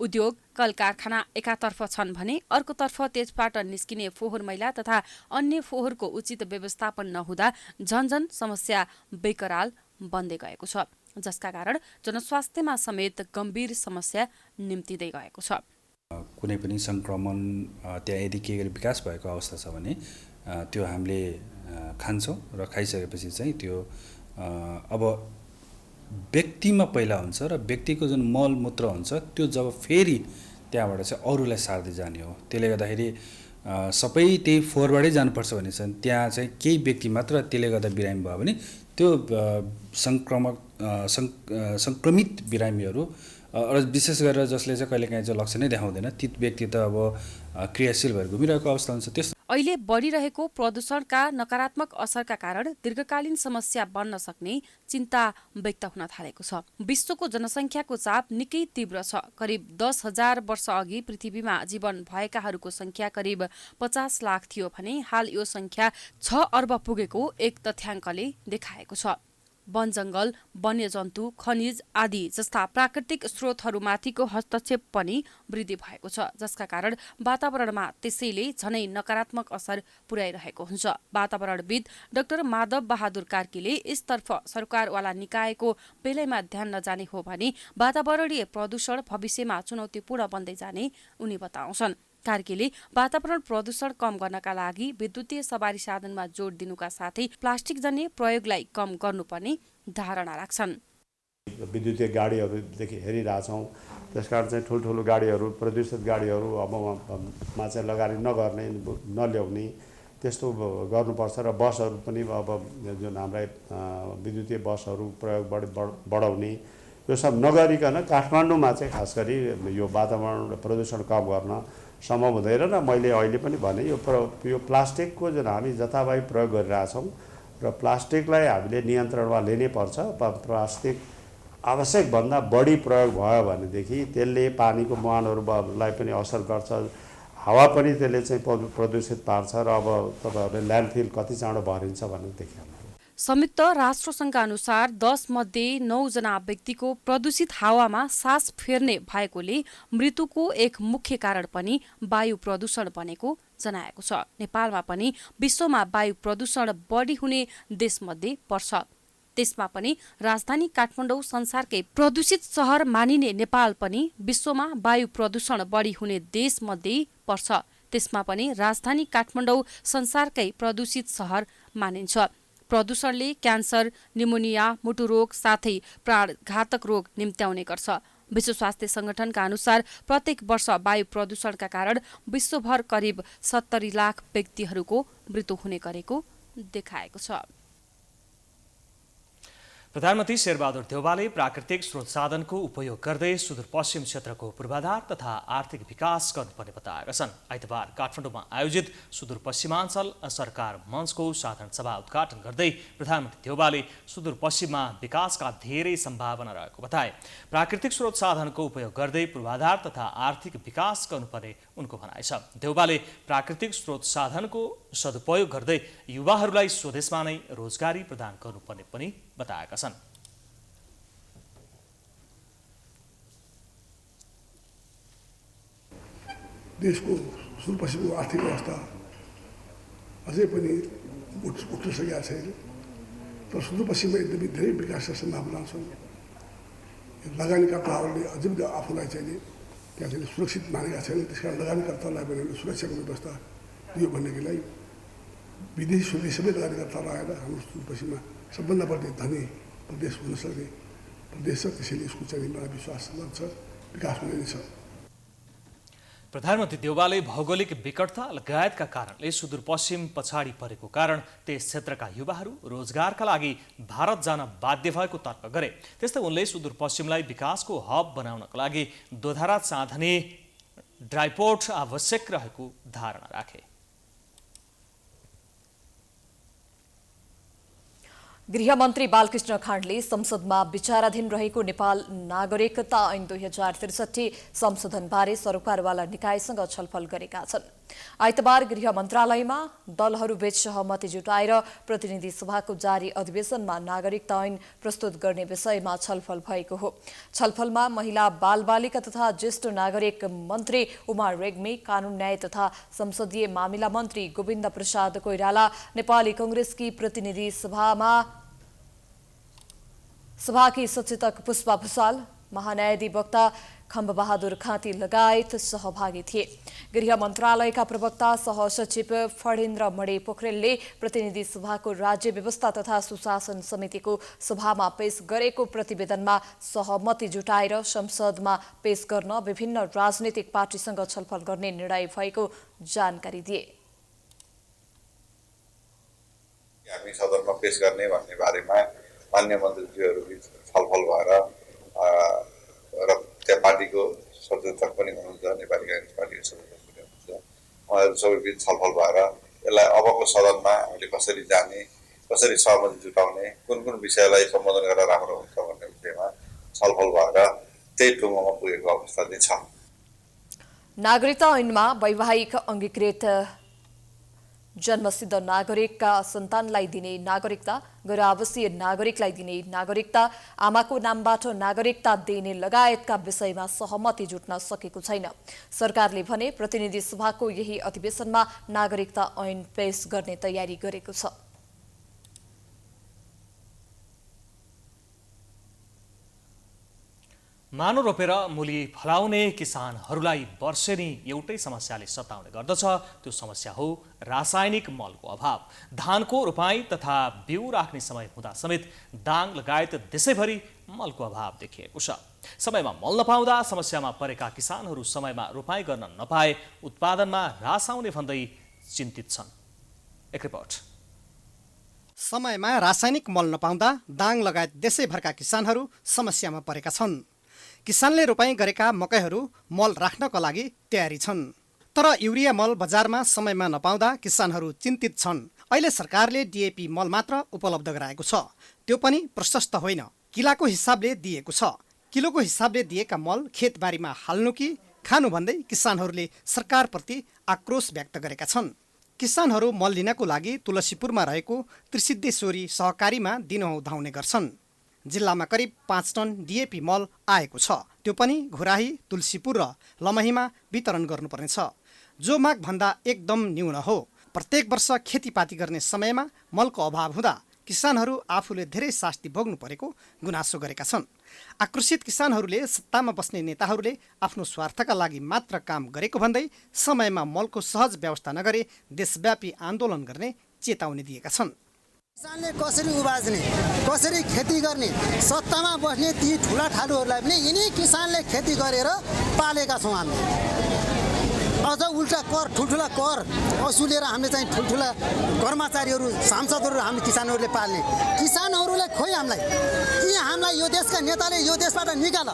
उद्योग कल कारखाना एकातर्फ छन् भने अर्कोतर्फ त्यसबाट निस्किने फोहोर मैला तथा अन्य फोहोरको उचित व्यवस्थापन नहुँदा झन्झन समस्या बेकराल बन्दै गएको छ, जसका कारण जनस्वास्थ्यमा समेत गम्भीर समस्या निम्तिँदै गएको छ। कुनै पनि संक्रमण त्यहाँ यदि के विकास भएको अवस्था छ भने त्यो हामीले खान्छौँ र खाइसकेपछि चाहिँ त्यो अब व्यक्तिमा पहिला हुन्छ र व्यक्तिको जुन मलमूत्र हुन्छ त्यो जब फेरि त्यहाँबाट चाहिँ अरूलाई सार्दै जाने हो। त्यसले गर्दाखेरि सबै त्यही फोहोरबाटै जानुपर्छ भने चाहिँ त्यहाँ चाहिँ केही व्यक्ति मात्र त्यसले गर्दा बिरामी भयो भने त्यो सङ्क्रमित बिरामीहरू र विशेष गरेर जसले चाहिँ कहिलेकाहीँ चाहिँ लक्षणै देखाउँदैन ती व्यक्ति त अब क्रियाशील भएर घुमिरहेको अवस्था हुन्छ। त्यस अहिले बढिरहेको प्रदूषणका नकारात्मक असरका कारण दीर्घकालीन समस्या बन्न सक्ने चिन्ता व्यक्त हुन थालेको छ। विश्वको जनसङ्ख्याको चाप निकै तीव्र छ। करिब 10,000 वर्ष अघि पृथ्वीमा जीवन भएकाहरूको संख्या करिब 50 लाख थियो भने हाल यो संख्या 6 अर्ब पुगेको एक तथ्याङ्कले देखाएको छ। वन जङ्गल, वन्यजन्तु, खनिज आदि जस्ता प्राकृतिक स्रोतहरूमाथिको हस्तक्षेप पनि वृद्धि भएको छ, जसका कारण वातावरणमा त्यसैले झनै नकारात्मक असर पुर्याइरहेको हुन्छ। वातावरणविद डाक्टर माधव बहादुर कार्कीले यसतर्फ सरकारवाला निकायको बेलैमा ध्यान नजाने हो भने वातावरणीय प्रदूषण भविष्यमा चुनौतीपूर्ण बन्दै जाने उनी बताउँछन्। कार्कीले वातावरण प्रदूषण कम गर्नका लागि विद्युतीय सवारी साधनमा जोड दिनुका साथै प्लास्टिक जन्य प्रयोगलाई कम गर्नुपर्ने धारणा राख्छन्। विद्युतीय गाडीहरूदेखि हेरिरहेछौँ, त्यसकारण चाहिँ ठुल्ठुलो गाडीहरू, प्रदूषित गाडीहरू अबमा चाहिँ लगानी नगर्ने, नल्याउने त्यस्तो गर्नुपर्छ र बसहरू पनि अब जुन हाम्रा विद्युतीय बसहरू प्रयोग बढाउने यो सब नगरिकन काठमाडौँमा चाहिँ खास गरी यो वातावरण प्रदूषण कम गर्न सम्भव हुँदैन। र मैले अहिले पनि भने यो प्लास्टिकको जुन हामी जथाभावी प्रयोग गरिरहेछौँ र प्लास्टिकलाई हामीले नियन्त्रणमा लिनैपर्छ। प्लास्टिक आवश्यकभन्दा बढी प्रयोग भयो भनेदेखि त्यसले पानीको मुहानहरूलाई पनि असर गर्छ, हावा पनि त्यसले चाहिँ प्रदूषित पार्छ र अब तपाईँहरूले ल्यान्डफिल कति चाँडो भरिन्छ भन्ने देखिहाल्नु। संयुक्त राष्ट्रसङ्घका अनुसार 10 मध्ये 9 जना व्यक्तिको प्रदूषित हावामा सास फेर्ने भएकोले मृत्युको एक मुख्य कारण पनि वायु प्रदूषण बनेको जनाएको छ। नेपालमा पनि विश्वमा वायु प्रदूषण बढी हुने देशमध्ये पर्छ। त्यसमा पनि राजधानी काठमाडौँ संसारकै प्रदूषित सहर मानिने नेपाल पनि विश्वमा वायु प्रदूषण बढी हुने देशमध्ये पर्छ। त्यसमा पनि राजधानी काठमाडौँ संसारकै प्रदूषित सहर मानिन्छ। प्रदूषणले क्यान्सर, निमोनिया, मुटुरोग साथै प्राणघातक रोग निम्त्याउने गर्छ। विश्व स्वास्थ्य संगठनका अनुसार प्रत्येक वर्ष वायु प्रदूषणका कारण विश्वभर करिब 70 लाख व्यक्तिहरूको मृत्यु हुने गरेको देखाएको छ। प्रधानमन्त्री शेरबहादुर देउवाले प्राकृतिक स्रोत साधनको उपयोग गर्दै सुदूरपश्चिम क्षेत्रको पूर्वाधार तथा आर्थिक विकास गर्नुपर्ने बताएका छन्। आइतबार काठमाडौँमा आयोजित सुदूरपश्चिमाञ्चल सरकार मञ्चको साधारण सभा उद्घाटन गर्दै प्रधानमन्त्री देउवाले सुदूरपश्चिममा विकासका धेरै सम्भावना रहेको बताए। प्राकृतिक स्रोत साधनको उपयोग गर्दै पूर्वाधार तथा आर्थिक विकास गर्नुपर्ने उनको भनाइ छ। देउवाले प्राकृतिक स्रोत साधनको सदुपयोग गर्दै युवाहरूलाई स्वदेशमा नै रोजगारी प्रदान गर्नुपर्ने पनि बताएका छन्। देशको सुदूरपश्चिमको आर्थिक अवस्था अझै पनि उठ्न सकेका छैन, तर सुदूरपश्चिममा एकदमै धेरै विकासका सम्भावना छन्। लगानीकर्ताहरूले अझै पनि आफूलाई चाहिँ त्यहाँ चाहिँ सुरक्षित मानेका छैनन्, त्यसकारण लगानीकर्तालाई पनि सुरक्षाको व्यवस्था दियो भनेदेखिलाई विदेशी स्वदेशी सबै लगानीकर्ता आएर हाम्रो सुदूरपश्चिममा सबभन्दा बढी धनी प्रदेश हुन सक्ने प्रदेश छ। त्यसैले यसको चाहिँ मलाई विश्वास छ विकास हुनेछ। प्रधानमन्त्री देउवाले भौगोलिक विकटता लगायतका कारणले सुदूरपश्चिम पछाडि परेको कारण त्यस क्षेत्रका युवाहरू रोजगारका लागि भारत जान बाध्य भएको तर्क गरे। त्यस्तै उनले सुदूरपश्चिमलाई विकासको हब बनाउनका लागि दोधारा चाँदनी ड्राइपोर्ट आवश्यक रहेको धारणा राखे। गृहमन्त्री बालकृष्ण खाँडले संसदमा विचाराधीन रहेको नेपाल नागरिकता ऐन 2063 संशोधनबारे सरकारवाला निकायसँग छलफल गरेका छन्। आइतबार गृह मन्त्रालयमा दलहरूबीच सहमति जुटाएर प्रतिनिधि सभाको जारी अधिवेशनमा नागरिकता ऐन प्रस्तुत गर्ने विषयमा छलफल भएको हो। छलफलमा महिला बालबालिका तथा ज्येष्ठ नागरिक मन्त्री उमा रेग्मी, कानून न्याय तथा संसदीय मामिला मन्त्री गोविन्द प्रसाद कोइराला, नेपाली कांग्रेसकी प्रतिनिधि सभाकी सचेतक पुष्पा भुसाल, महान्यायाधिवक्ता खम्बबहादुर खाँती लगायत सहभागी थिए। गृह मन्त्रालयका प्रवक्ता सहसचिव फणेन्द्र मणि पोखरेलले प्रतिनिधि सभाको राज्य व्यवस्था तथा सुशासन समितिको सभामा पेश गरेको प्रतिवेदनमा सहमति जुटाएर संसदमा पेश गर्न विभिन्न राजनीतिक पार्टीसँग छलफल गर्ने निर्णय भएको जानकारी दिए। हामी सदनमा पेश गर्ने भन्ने बारेमा मान्य मन्त्रीज्यूहरू बिच छलफल भएर र त्यहाँ पार्टीको सदस्यता पनि हुनुहुन्छ, नेपाली काङ्ग्रेस पार्टीको सदस्यता पनि हुनुहुन्छ, उहाँहरू सबै बिच छलफल भएर यसलाई अबको सदनमा हामीले कसरी जाने, कसरी सहमति जुटाउने, कुन कुन विषयलाई सम्बोधन गरेर राम्रो हुन्छ भन्ने विषयमा छलफल भएर त्यही टुङ्गोमा पुगेको अवस्था चाहिँ छ। नागरिकता ऐनमा वैवाहिक अंगीकृत जन्मसिद्ध नागरिकका सन्तानलाई दिने नागरिकता, गैर आवासीय नागरिकलाई दिने नागरिकता, आमाको नामबाट नागरिकता दिने लगायतका विषयमा सहमति जुट्न सकेको छैन। सरकारले भने प्रतिनिधि सभाको यही अधिवेशनमा नागरिकता ऐन पेश गर्ने तयारी गरेको छ। मानो रोपेर मुली फलाउने किसानहरूलाई वर्षेनी एउटै समस्याले सताउने गर्दछ। त्यो समस्या हो रासायनिक मलको अभाव। धानको रोपाई तथा बिउ राख्ने समय हुँदा समेत दाङ लगायत देशैभरि मलको अभाव देखिएको छ। समयमा मल नपाउँदा समस्यामा परेका किसानहरू समयमा रोपाई गर्न नपाए उत्पादनमा ह्रास आउने भन्दै चिन्तित छन्। एक रिपोर्ट। समयमा रासायनिक मल नपाउँदा दाङ लगायत देशैभरका किसानहरू समस्यामा परेका छन्। किसानले रोपाई गरेका मकैहरू मल राख्नका लागि तयारी छन्, तर युरिया मल बजारमा समयमा नपाउँदा किसानहरू चिन्तित छन्। अहिले सरकारले डिएपी मल मात्र उपलब्ध गराएको छ, त्यो पनि प्रशस्त होइन, किलाको हिसाबले दिएको छ। किलोको हिसाबले दिएका मल खेतबारीमा हाल्नु कि खानु भन्दै किसानहरूले सरकारप्रति आक्रोश व्यक्त गरेका छन्। किसानहरू मल लिनको लागि तुलसीपुरमा रहेको त्रिसिद्धेश्वरी सहकारीमा दिनहुँ धाउने गर्छन्। जिल्लामा करिब 5 टन डिएपी मल आएको छ, त्यो पनि घुराही, तुलसीपुर र लमहीमा वितरण गर्नुपर्नेछ, जो मागभन्दा एकदम न्यून हो। प्रत्येक वर्ष खेतीपाती गर्ने समयमा मलको अभाव हुँदा किसानहरू आफूले धेरै शास्ति भोग्नु परेको गुनासो गरेका छन्। आक्रोशित किसानहरूले सत्तामा बस्ने नेताहरूले आफ्नो स्वार्थका लागि मात्र काम गरेको भन्दै समयमा मलको सहज व्यवस्था नगरे देशव्यापी आन्दोलन गर्ने चेतावनी दिएका छन्। किसानले कसरी उबाज्ने, कसरी खेती गर्ने, सत्तामा बस्ने ती ठुला ठालुहरूलाई पनि यिनी किसानले खेती गरेर पालेका छौँ हामीले। अझ उल्टा कर, ठुल्ठुला कर असुलेर हामीले चाहिँ ठुल्ठुला कर्मचारीहरू, सांसदहरू हामी किसानहरूले पाल्ने। किसानहरूलाई खोइ हामीलाई कि हामीलाई यो देशका नेताले यो देशबाट निकाल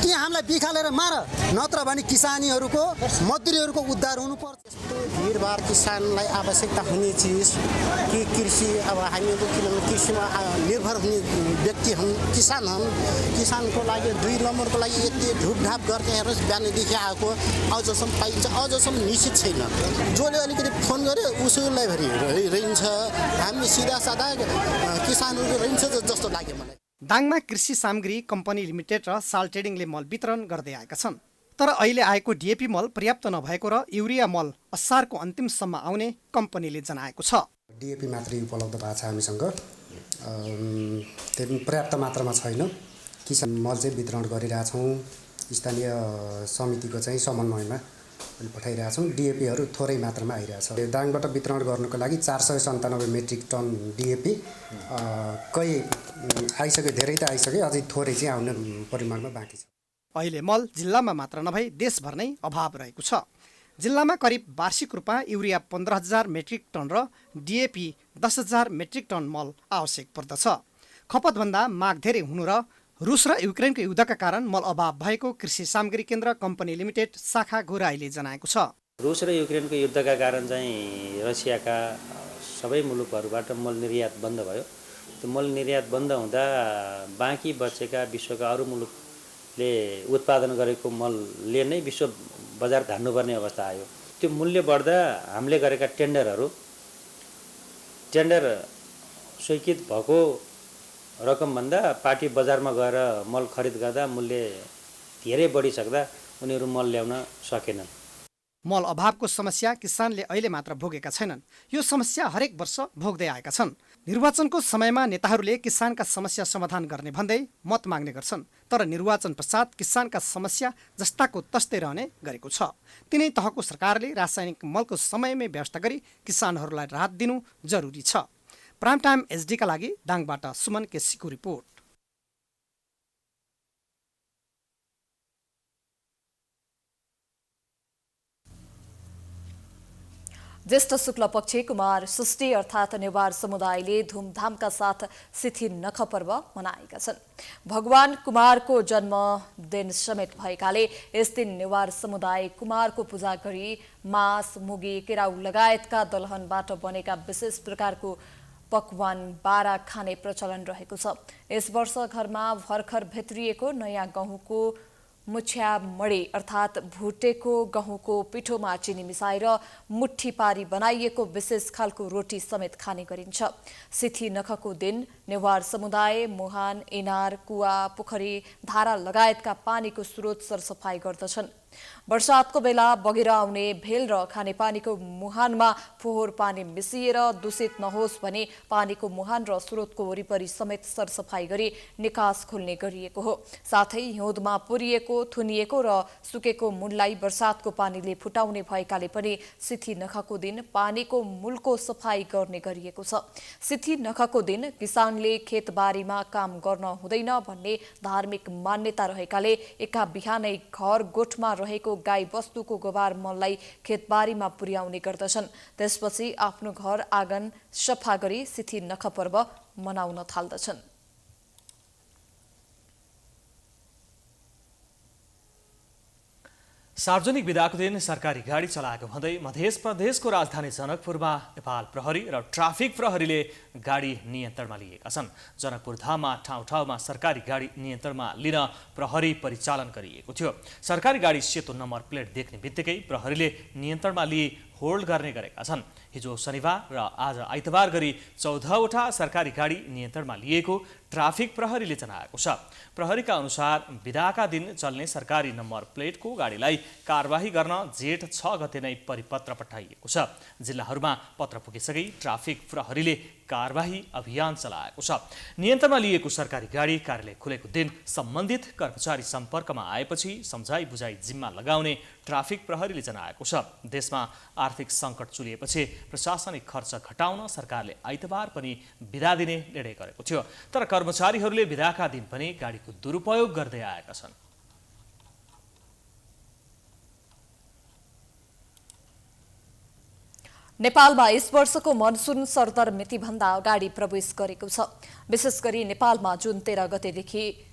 कि हामीलाई बिखालेर मार, नत्र भने किसानीहरूको मजदुरीहरूको उद्धार हुनुपर्छ। भिडभाड किसानलाई आवश्यकता हुने चिज कि कृषि, अब हामीहरू किनभने कृषिमा निर्भर हुने व्यक्ति हुन्, किसान हुन्। किसानको लागि 2 नम्बरको लागि यति ढुपढाप गर्ने हेर्नुहोस्, बिहानदेखि आएको अझसम्म पाइन्छ, अझसम्म निश्चित छैन। जसले अलिकति फोन गर्यो उसैलाई रहन्छ। हामी सिधा साधा किसानहरू रहन्छ जस्तो लाग्यो मलाई। दाङमा कृषि सामग्री कम्पनी लिमिटेड र साल ट्रेडिङले मल वितरण गर्दै आएका छन्, तर अहिले आएको डिएपी मल पर्याप्त नभएको र युरिया मल असारको अन्तिमसम्म आउने कम्पनीले जनाएको छ। डिएपी मात्रै उपलब्ध भएको छ हामीसँग, त्यो पनि पर्याप्त मात्रामा छैन। किसान मल चाहिँ वितरण गरिरहेछौँ, स्थानीय समितिको चाहिँ समन्वयमा पठाइरहेछौँ। डिएपीहरू थोरै मात्रामा आइरहेछ। दाङबाट वितरण गर्नुको लागि 497 मेट्रिक टन डिएपी कहीँ आइसक्यो, धेरै त आइसक्यो, अझै थोरै चाहिँ आउने परिमाणमा बाँकी छ। अहिले मल जिल्लामा मात्र नभई देशभर नै अभाव रहेको छ। जिल्लामा करिब वार्षिक रूपमा युरिया 15,000 मेट्रिक टन र डिएपी 10,000 मेट्रिक टन मल आवश्यक पर्दछ। खपतभन्दा माग धेरै हुनु र रुस र युक्रेनको युद्धका कारण मल अभाव भएको कृषि सामग्री केन्द्र कम्पनी लिमिटेड शाखा घुराईले जनाएको छ। रुस र युक्रेनको युद्धका कारण चाहिँ रसियाका सबै मुलुकहरूबाट मल निर्यात बन्द भयो। त्यो मल निर्यात बन्द हुँदा बाँकी बचेका विश्वका अरू मुलुकले उत्पादन गरेको मलले नै विश्व बजार धान्नुपर्ने अवस्था आयो। त्यो मूल्य बढ्दा हामीले गरेका टेन्डर स्वीकृत भएको रकमभन्दा पार्टी बजारमा गएर मल खरिद गर्दा मूल्य धेरै बढिसक्दा उनीहरू मल ल्याउन सकेनन्। मल अभावको समस्या किसानले अहिले मात्र भोगेका छैनन्, यो समस्या हरेक वर्ष भोग्दै आएका छन्। निर्वाचनको समयमा नेताहरूले किसानका समस्या समाधान गर्ने भन्दै मत माग्ने गर्छन्, तर निर्वाचन पश्चात किसानका समस्या जस्ताको तस्तै रहने गरेको छ। तिनै तहको सरकारले रासायनिक मलको समयमै व्यवस्था गरी किसानहरूलाई राहत दिनु जरुरी छ। प्राइम टाइम एचडीका लागि दाङबाट सुमन केसीको रिपोर्ट। ज्येष्ठ शुक्ल पक्ष कुमार षष्ठी अर्थात् नेवार समुदायले धुमधामका साथ सिथी नख पर्व मनाएका छन्। भगवान कुमारको जन्मदिन समेत भएकाले यस दिन नेवार समुदाय कुमारको पूजा गरी मास, मुगी, केराउ लगायतका दलहनबाट बनेका विशेष प्रकारको पकवान बारा खाने प्रचलन रहेको छ। यस वर्ष घरमा भर्खर भेत्रिएको नयाँ गहुँको मुछ्या मडी अर्थात् भुटेको गहुँको पिठोमा चिनी मिसाएर मुठी पारी बनाइएको विशेष खालको रोटी समेत खाने गरिन्छ। सिथी नखको दिन नेवार समुदाय मुहान, इनार, कुवा, पोखरी, धारा लगायतका पानीको स्रोत सरसफाई गर्दछन्। वर्षातको बेला बगेर आउने भेल र खानेपानीको मुहानमा फोहोर पानी मिसिएर दूषित नहोस् भने पानीको मुहान र स्रोतको वरिपरि समेत सरसफाई गरी निकास खोल्ने गरिएको हो। साथै हिउँदमा पुरिएको, थुनिएको र सुकेको मूललाई वर्षातको पानीले फुटाउने भएकाले पनि सिथी नखको दिन पानीको मूलको सफाई गर्ने गरिएको छ। सिथी नखको दिन किसानले खेतबारीमा काम गर्न हुँदैन भन्ने धार्मिक मान्यता रहेकाले एका बिहानै घर गोठमा रहेको गाई वस्तुको गोबर मललाई खेतबारीमा पुर्याउने गर्दछन्। त्यसपछि आफ्नो घर आँगन सफा गरी सिथी नख पर्व मनाउन थाल्दछन्। सार्वजनिक बिदाको दिन सरकारी गाडी चलाएको भन्दै मध्य प्रदेशको राजधानी जनकपुरमा नेपाल प्रहरी र ट्राफिक प्रहरीले गाडी नियन्त्रणमा लिएका छन्। जनकपुर धाममा ठाउँ ठाउँमा सरकारी गाडी नियन्त्रणमा लिन प्रहरी परिचालन गरिएको थियो। सरकारी गाडी सेतो नम्बर प्लेट देख्ने बित्तिकै प्रहरीले नियन्त्रणमा लिए होल्ड गर्ने गरेका छन्। हिजो शनिबार र आज आइतबार गरी 14वटा सरकारी गाडी नियन्त्रणमा लिएको ट्राफिक प्रहरीले जनाएको छ। प्रहरीका अनुसार बिदाका दिन चल्ने सरकारी नम्बर प्लेटको गाडीलाई कारबाही गर्न जेठ 6 गते नै परिपत्र पठाइएको छ। जिल्लाहरूमा पत्र पुगिसकै ट्राफिक प्रहरीले कारबाही अभियान चलाएको छ। नियन्त्रणमा लिएको सरकारी गाडी कार्यालय खुलेको दिन सम्बन्धित कर्मचारी सम्पर्कमा आएपछि सम्झाइ बुझाइ जिम्मा लगाउने ट्राफिक प्रहरीले जनाएको छ। देशमा आर्थिक सङ्कट चुलिएपछि प्रशासनिक खर्च घटाउन सरकारले आइतबार पनि बिदा दिने निर्णय गरेको थियो। तर कर्मचारीहरूले बिदाका दिन पनि गाडीको दुरुपयोग गर्दै आएका छन्। नेपालमा यस वर्षको मनसुन सरदर मितिभन्दा अगाडि प्रवेश गरेको छ। विशेष गरी नेपालमा जुन 13 गतेदेखि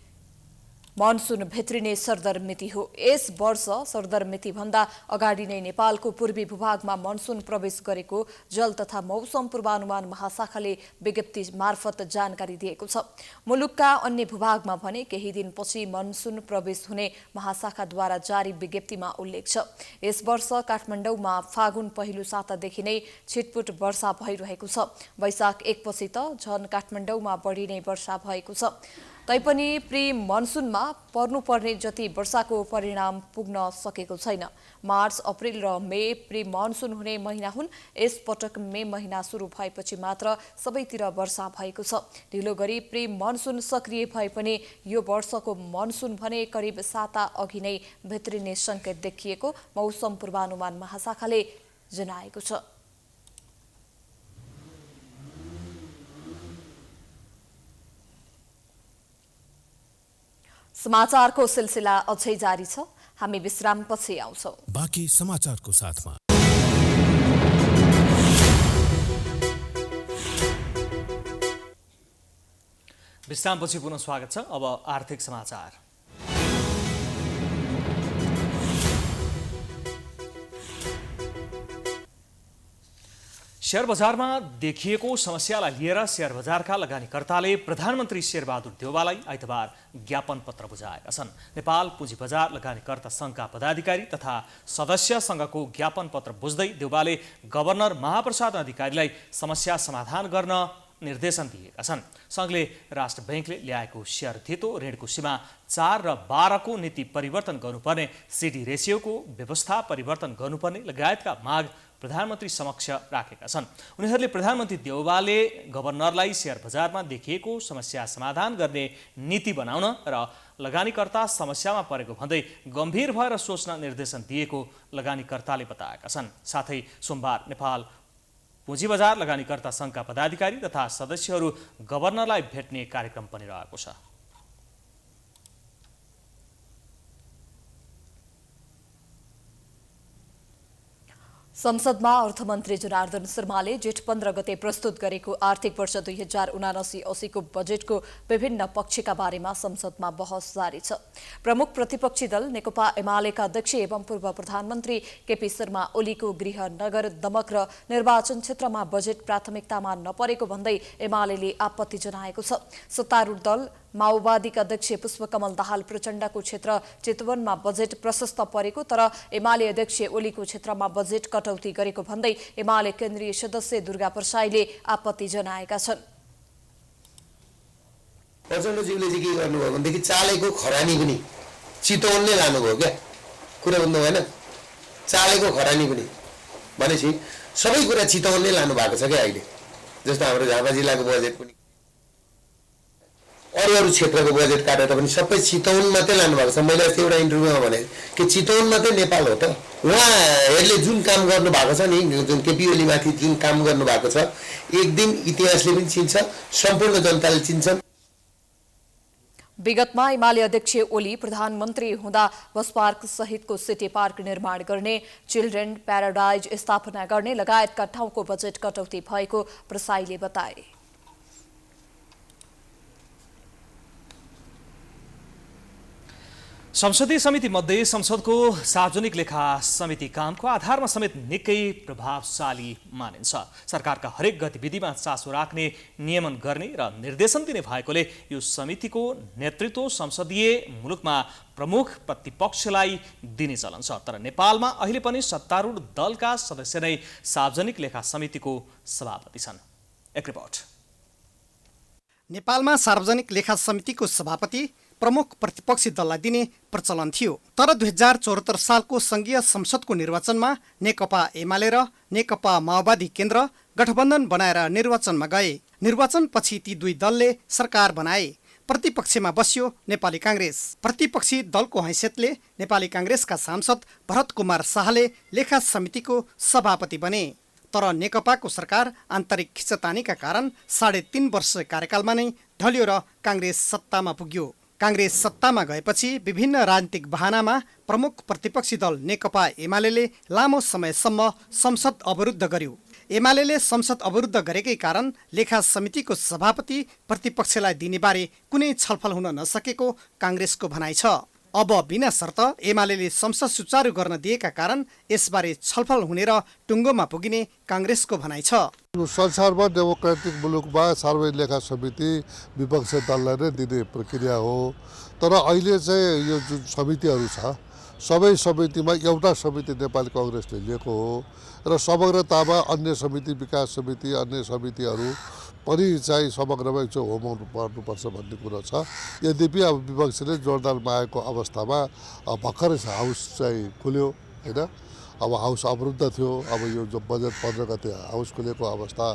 मनसुन भित्रिने सरदर मिति हो। यस वर्ष सरदर मितिभन्दा अगाडि नै नेपालको पूर्वी भूभागमा मनसुन प्रवेश गरेको जल तथा मौसम पूर्वानुमान महाशाखाले विज्ञप्ति मार्फत जानकारी दिएको छ। मुलुकका अन्य भूभागमा भने केही दिनपछि मनसुन प्रवेश हुने महाशाखाद्वारा जारी विज्ञप्तिमा उल्लेख छ। यस वर्ष काठमाडौँमा फागुन पहिलो सातादेखि नै छिटपुट वर्षा भइरहेको छ। वैशाख 1 पछि त झन काठमाडौँमा बढी नै वर्षा भएको छ। तैपनि प्री मनसुनमा पर्नुपर्ने जति वर्षाको परिणाम पुग्न सकेको छैन। मार्च, अप्रिल र मे प्री मनसुन हुने महिना हुन्। यस पटक मे महिना सुरु भएपछि मात्र सबैतिर वर्षा भएको छ। ढिलो गरी प्री मनसुन सक्रिय भए पनि यो वर्षको मनसुन भने करिब साता अघि नै भित्रिने सङ्केत देखिएको मौसम पूर्वानुमान महाशाखाले जनाएको छ। समाचारको सिलसिला अझै जारी छ। हामी विश्रामपछि आउँछौँ। बाँकी समाचारको साथमा विश्रामपछि पुनः स्वागत छ। अब आर्थिक समाचार। शेयर बजारमा देखिएको समस्यालाई लिएर शेयर बजारका लगानीकर्ताले प्रधानमन्त्री शेरबहादुर देउवालाई आइतबार ज्ञापन पत्र बुझाएका छन्। नेपाल पुँजी बजार लगानीकर्ता सङ्घका पदाधिकारी तथा सदस्यसँगको ज्ञापन पत्र बुझ्दै देउवाले गभर्नर महाप्रसाद अधिकारीलाई समस्या समाधान गर्न निर्देशन दिएका छन्। सङ्घले राष्ट्र बैङ्कले ल्याएको शेयर धितो ऋणको सीमा 4 र 12 को नीति परिवर्तन गर्नुपर्ने, सिडी रेसियोको व्यवस्था परिवर्तन गर्नुपर्ने लगायतका माग प्रधानमन्त्री समक्ष राखेका छन्। उनीहरूले प्रधानमन्त्री देउवाले गभर्नरलाई शेयर बजारमा देखिएको समस्या समाधान गर्ने नीति बनाउन र लगानीकर्ता समस्यामा परेको भन्दै गम्भीर भएर सोच्न निर्देशन दिएको लगानीकर्ताले बताएका छन्। साथै सोमबार नेपाल पुँजी बजार लगानीकर्ता सङ्घका पदाधिकारी तथा सदस्यहरू गभर्नरलाई भेट्ने कार्यक्रम पनि रहेको छ। संसदमा अर्थमन्त्री जनार्दन शर्माले जेठ 15 गते प्रस्तुत गरेको आर्थिक वर्ष 2079-80को बजेटको विभिन्न पक्षका बारेमा संसदमा बहस जारी छ। प्रमुख प्रतिपक्षी दल नेकपा एमालेका अध्यक्ष एवं पूर्व प्रधानमन्त्री केपी शर्मा ओलीको गृह, नगर, दमक र निर्वाचन क्षेत्रमा बजेट प्राथमिकतामा नपरेको भन्दै एमालेले आपत्ति जनाएको छ। सत्तारूढ दल माओवादीका अध्यक्ष पुष्पकमल दाहाल प्रचण्डको क्षेत्र चितवनमा बजेट प्रशस्त परेको तर एमाले अध्यक्ष ओलीको क्षेत्रमा बजेट कटौती गरेको भन्दै एमाले केन्द्रीय सदस्य दुर्गा प्रसाईले आपत्ति जनाएका छन्। प्रचण्डज्यूले चाहिँ के गर्नुभयो भनेदेखि चालेको खरानी पनि चितवनले लानुभयो क्या, कुरा बुझ्नु भएन? चालेको खरानी पनि भनेपछि सबै कुरा चितवनले लानु भएको छ क्या अहिले। जस्तो हाम्रो झापा जिल्लाको बजेट पनि अरू क्षेत्रको बजेट काटेर पनि सबै चितवन मात्रै लानुभएको छ। मैले अस्ति एउटा इन्टरभ्यूमा भने कि चितवन मात्रै नेपाल हो त? उहाँहरूले जुन काम गर्नु भएको छ नि, जुन केपी ओलीमाथि जुन काम गर्नु भएको छ, एक दिन इतिहासले पनि चिन्छ, सम्पूर्ण जनताले चिन्छन्। विगतमा एमाले अध्यक्ष ओली प्रधानमन्त्री हुँदा बस पार्क सहितको सिटी पार्क निर्माण गर्ने, चिल्ड्रेन प्याराडाइज स्थापना गर्ने लगायतका ठाउँको बजेट कटौती भएको प्रसाईले बताए। संसदीय समिति मध्ये संसदको सार्वजनिक लेखा समिति कामको आधारमा समेत निकै प्रभावशाली मानिन्छ। सरकारका हरेक गतिविधिमा चासो राख्ने, नियमन गर्ने र निर्देशन दिने भएकोले यो समितिको नेतृत्व संसदीय मुलुकमा प्रमुख प्रतिपक्षलाई दिने चलन छ। तर नेपालमा अहिले पनि सत्तारूढ दलका सदस्य नै सार्वजनिक लेखा समितिको सभापति छन्। एक रिपोर्ट। नेपालमा सार्वजनिक लेखा समितिको सभापति प्रमुख प्रतिपक्षी दललाई दिने प्रचलन थियो। तर 2074 सालको संघीय संसदको निर्वाचनमा नेकपा एमाले र नेकपा माओवादी केन्द्र गठबन्धन बनाएर निर्वाचनमा गए। निर्वाचनपछि ती दुई दलले सरकार बनाए। प्रतिपक्षमा बस्यो नेपाली कांग्रेस। प्रतिपक्षी दलको हैसियतले नेपाली कांग्रेसका सांसद भरत कुमार शाहले लेखा समितिको सभापति बने। तर नेकपाको सरकार आन्तरिक खिचतानीका कारण 3.5 वर्ष कार्यकालमा नै ढल्यो र कांग्रेस सत्तामा पुग्यो। कांग्रेस सत्तामा गएपछि विभिन्न राजनीतिक बहानामा प्रमुख प्रतिपक्षी दल नेकपा एमालेले लामो समयसम्म संसद अवरुद्ध गर्यो। एमालेले संसद अवरुद्ध गरेकै कारण लेखा समितिको सभापति प्रतिपक्षलाई दिने बारे कुनै छलफल हुन नसकेको कांग्रेसको भनाइ छ। अब बिना शर्त एमालेले संसद सुचारू गर्न दिएका कारण यसबारे छलफल हुने र टुङ्गोमा पुगिने कांग्रेसको भनाइ छ। संसारमा डेमोक्रेटिक मुलुकमा सार्वजनिक लेखा समिति विपक्षी दललाई नै दिने प्रक्रिया हो। तर अहिले चाहिँ यो जुन समितिहरू छ, सबै समितिमा एउटा समिति नेपाली कांग्रेसले लिएको हो र समग्रतामा अन्य समिति, विकास समिति, अन्य समितिहरू पनि चाहिँ समग्रमा चाहिँ होमाउनु पर्नुपर्छ भन्ने कुरो छ। यद्यपि अब विपक्षीले जोरदार मागेको अवस्थामा भर्खरै हाउस चाहिँ खुल्यो होइन। अब हाउस अवरुद्ध थियो। अब यो जो बजेट 15 गते हाउस खुलेको अवस्था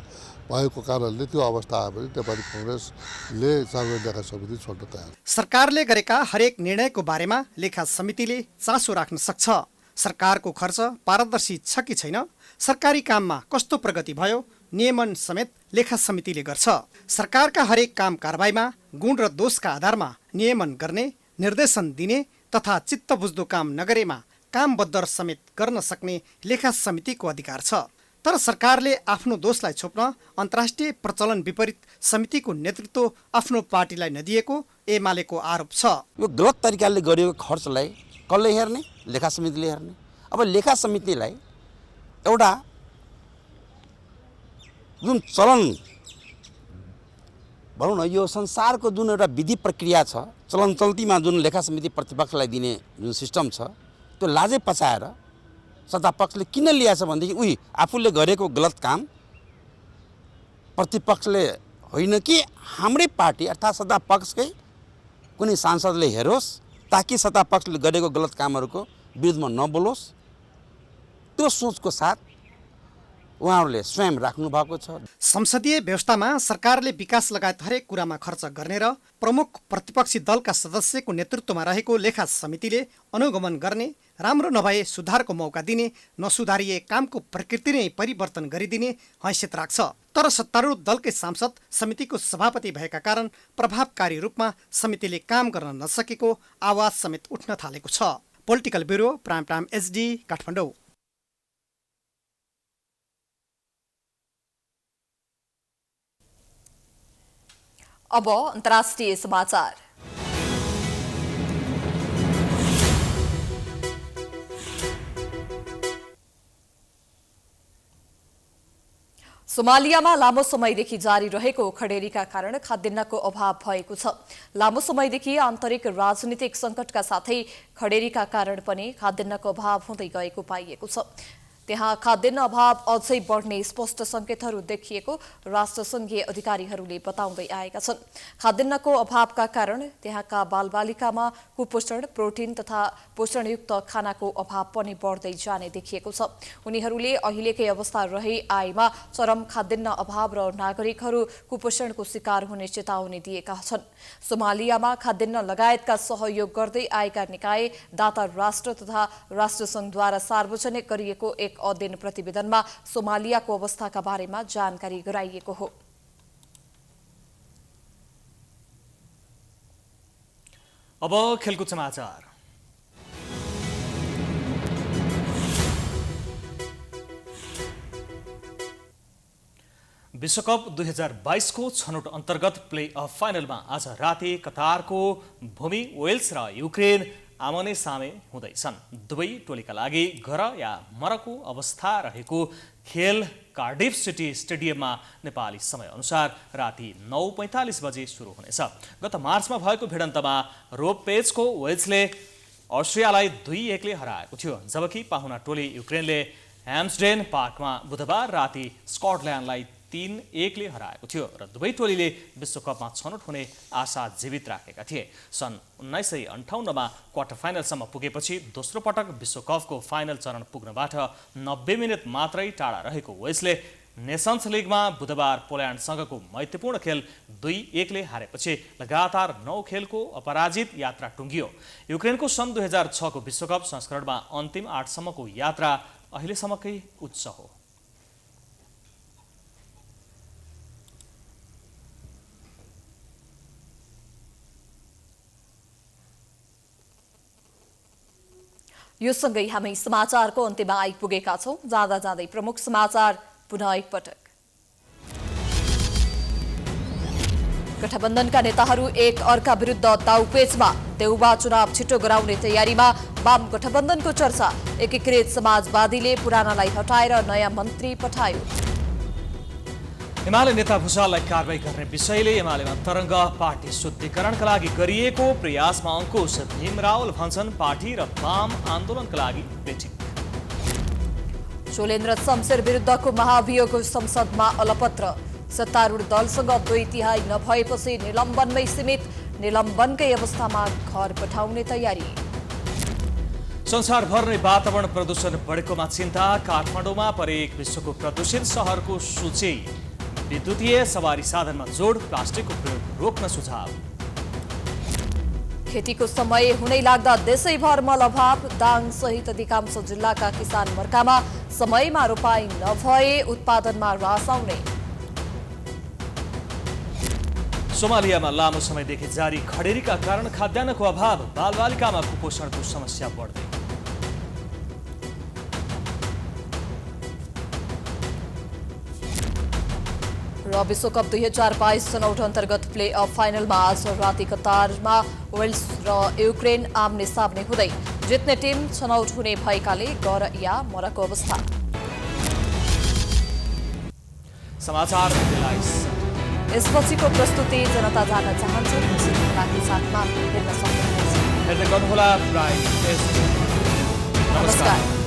भएको कारणले त्यो अवस्था आयो भने नेपाली कांग्रेसले सार्वजनिक लेखा समिति छोड्न तयार। सरकारले गरेका हरेक निर्णयको बारेमा लेखा समितिले चासो राख्न सक्छ। सरकारको खर्च पारदर्शी छ कि छैन, सरकारी काममा कस्तो प्रगति भयो, नियमन समेत लेखा समितिले गर्छ। सरकारका हरेक काम कारबाहीमा गुण र दोषका आधारमा नियमन गर्ने, निर्देशन दिने तथा चित्त बुझ्दो काम नगरेमा काम बद्दर समेत गर्न सक्ने लेखा समितिको अधिकार छ। तर सरकारले आफ्नो दोषलाई छोप्न अन्तर्राष्ट्रिय प्रचलन विपरीत समितिको नेतृत्व आफ्नो पार्टीलाई नदिएको एमालेको आरोप छ। यो गलत तरिकाले गरिएको खर्चलाई कसले हेर्ने? लेखा समितिले हेर्ने। अब लेखा समितिलाई एउटा जुन चलन भनौँ न, यो संसारको जुन एउटा विधि प्रक्रिया छ, चलन चल्तीमा जुन लेखा समिति प्रतिपक्षलाई दिने जुन सिस्टम छ, त्यो लाजै पचाएर सत्तापक्षले किन ल्याएछ भनेदेखि उही आफूले गरेको गलत काम प्रतिपक्षले होइन कि हाम्रै पार्टी अर्थात् सत्तापक्षकै कुनै सांसदले हेरोस्, ताकि सत्तापक्षले गरेको गलत कामहरूको विरुद्धमा नबोलोस्। त्यो सोचको साथ उहाँहरूले स्वयं राख्नु भएको छ। संसदीय व्यवस्थामा सरकारले विकास लगायत हरेक कुरामा खर्च गर्ने र प्रमुख प्रतिपक्षी दलका सदस्यको नेतृत्वमा रहेको लेखा समितिले अनुगमन गर्ने, राम्रो नभए सुधारको मौका दिने, नसुधारिए कामको प्रकृति नै परिवर्तन गरिदिने हैसियत राख्छ। तर सत्तारूढ दलकै सांसद समितिको सभापति भएका कारण प्रभावकारी रूपमा समितिले काम गर्न नसकेको आवाज समेत उठ्न थालेको छ। Political bureau, prime time HD, Kathmandu. अब अन्तर्राष्ट्रिय समाचार। सोमालियामा लामो समयदेखि जारी रहेको खडेरीका कारण खाद्यान्नको अभाव भएको छ। लामो समयदेखि आन्तरिक राजनीतिक संकटका साथै खडेरीका कारण पनि खाद्यान्नको अभाव हुँदै गएको पाइएको छ। त्यहाँ खाद्यान्न अभाव अझै बढ्ने स्पष्ट संकेतहरू देखिएको राष्ट्रसङ्घीय अधिकारीहरूले बताउँदै आएका छन्। खाद्यान्नको अभावका कारण त्यहाँका बालबालिकामा कुपोषण, प्रोटिन तथा पोषणयुक्त खानाको अभाव पनि बढ्दै जाने देखिएको छ। उनीहरूले अहिलेकै अवस्था रही आएमा चरम खाद्यान्न अभाव र नागरिकहरू कुपोषणको शिकार हुने चेतावनी दिएका छन्। सोमालियामा खाद्यान्न लगायतका सहयोग गर्दै आएका निकाय, दाता राष्ट्र तथा राष्ट्रसङ्घद्वारा सार्वजनिक गरिएको एक अध्ययन प्रतिवेदनमा सोमालियाको अवस्थाका बारेमा जानकारी गराइएको हो। अब खेलकुद समाचार। विश्वकप 2022 को छनौट अन्तर्गत प्ले अफ फाइनलमा आज राति कतारको भूमि वेल्स र युक्रेन आमने सामे हुँदैछन्। दुवै टोलीका लागि घर या मरको अवस्था रहेको खेल कार्डिफ सिटी स्टेडियममा नेपाली समयअनुसार राति 9:45 बजे सुरु हुनेछ। गत मार्चमा भएको भिडन्तमा रोपेजको वेल्सले अस्ट्रियालाई 2-1 ले हराएको थियो, जबकि पाहुना टोली युक्रेनले ह्याम्सडेन पार्कमा बुधबार राति स्कटल्यान्डलाई 3-1 ले हराएको थियो र दुवै टोलीले विश्वकपमा छनौट हुने आशा जीवित राखेका थिए। सन् 1958 मा क्वार्टर फाइनलसम्म पुगेपछि दोस्रो पटक विश्वकपको फाइनल चरण पुग्नबाट 90 मिनेट मात्रै टाढा रहेको वेल्सले नेसन्स लिगमा बुधबार पोल्यान्डसँगको मैत्रीपूर्ण खेल 2-1 ले हारेपछि लगातार 9 खेलको अपराजित यात्रा टुङ्गियो। युक्रेनको सन् 2006 को विश्वकप संस्करणमा अन्तिम 8 सम्मको यात्रा अहिलेसम्मकै उच्च हो। यो सँगै हामी समाचारको अन्त्यमा आइपुगेका छौं। जाँदा जाँदै प्रमुख समाचार पुनः एकपटक। गठबन्धनका नेताहरू एक अर्का विरुद्ध दाउपेचमा, देउबा चुनाव छिटो गराउने तयारीमा वाम गठबन्धनको चर्चा। एकीकृत समाजवादीले पुरानालाई हटाएर नयाँ मन्त्री पठायो। एमाले नेता भुषाललाई कारबाही गर्ने विषयले एमालेमा तरङ्ग। पार्टी शुद्धिकरणका लागि गरिएको प्रयासमा अंकुश। भीम रावल भन्छन् पार्टी र वाम आन्दोलनका लागि बेठिक। चोलेन्द्र शमशेर विरुद्धको महाभियोग संसदमा अलपत्र। सत्तारूढ दलसँग 2/3 नभएपछि निलम्बनमै सीमित। निलम्बनकै अवस्थामा घर पठाउने तयारी। संसारभर नै वातावरण प्रदूषण बढेकोमा चिन्ता। काठमाडौँमा परेक विश्वको प्रदूषित सहरको सूची। विद्युतीय सवारी साधनमा जोड, प्लास्टिकको प्रयोग रोक्न सुझाव। खेतीको समय हुनै लाग्दा देशैभर मल अभाव। दाङ सहित अधिकांश जिल्लाका किसान मर्कामा। समयमा रोपाई नभए उत्पादनमा ह्रास आउने। सोमालियामा लामो समयदेखि जारी खडेरीका कारण खाद्यान्नको अभाव। बालबालिकामा कुपोषणको समस्या बढ्दै। र विश्वकप 2022 छनौट अन्तर्गत प्ले अफ फाइनलमा आज राति कतारमा वेल्स र युक्रेन आम्ने सामने हुँदै। जित्ने टिम छनौट हुने भएकाले घर या मरको अवस्था। समाचार यसपछिको प्रस्तुति जनता जान्न चाहन्छन् साथमा हेर्न सक्नुहुन्छ। हेर्दै गर्नुहोला। नमस्कार।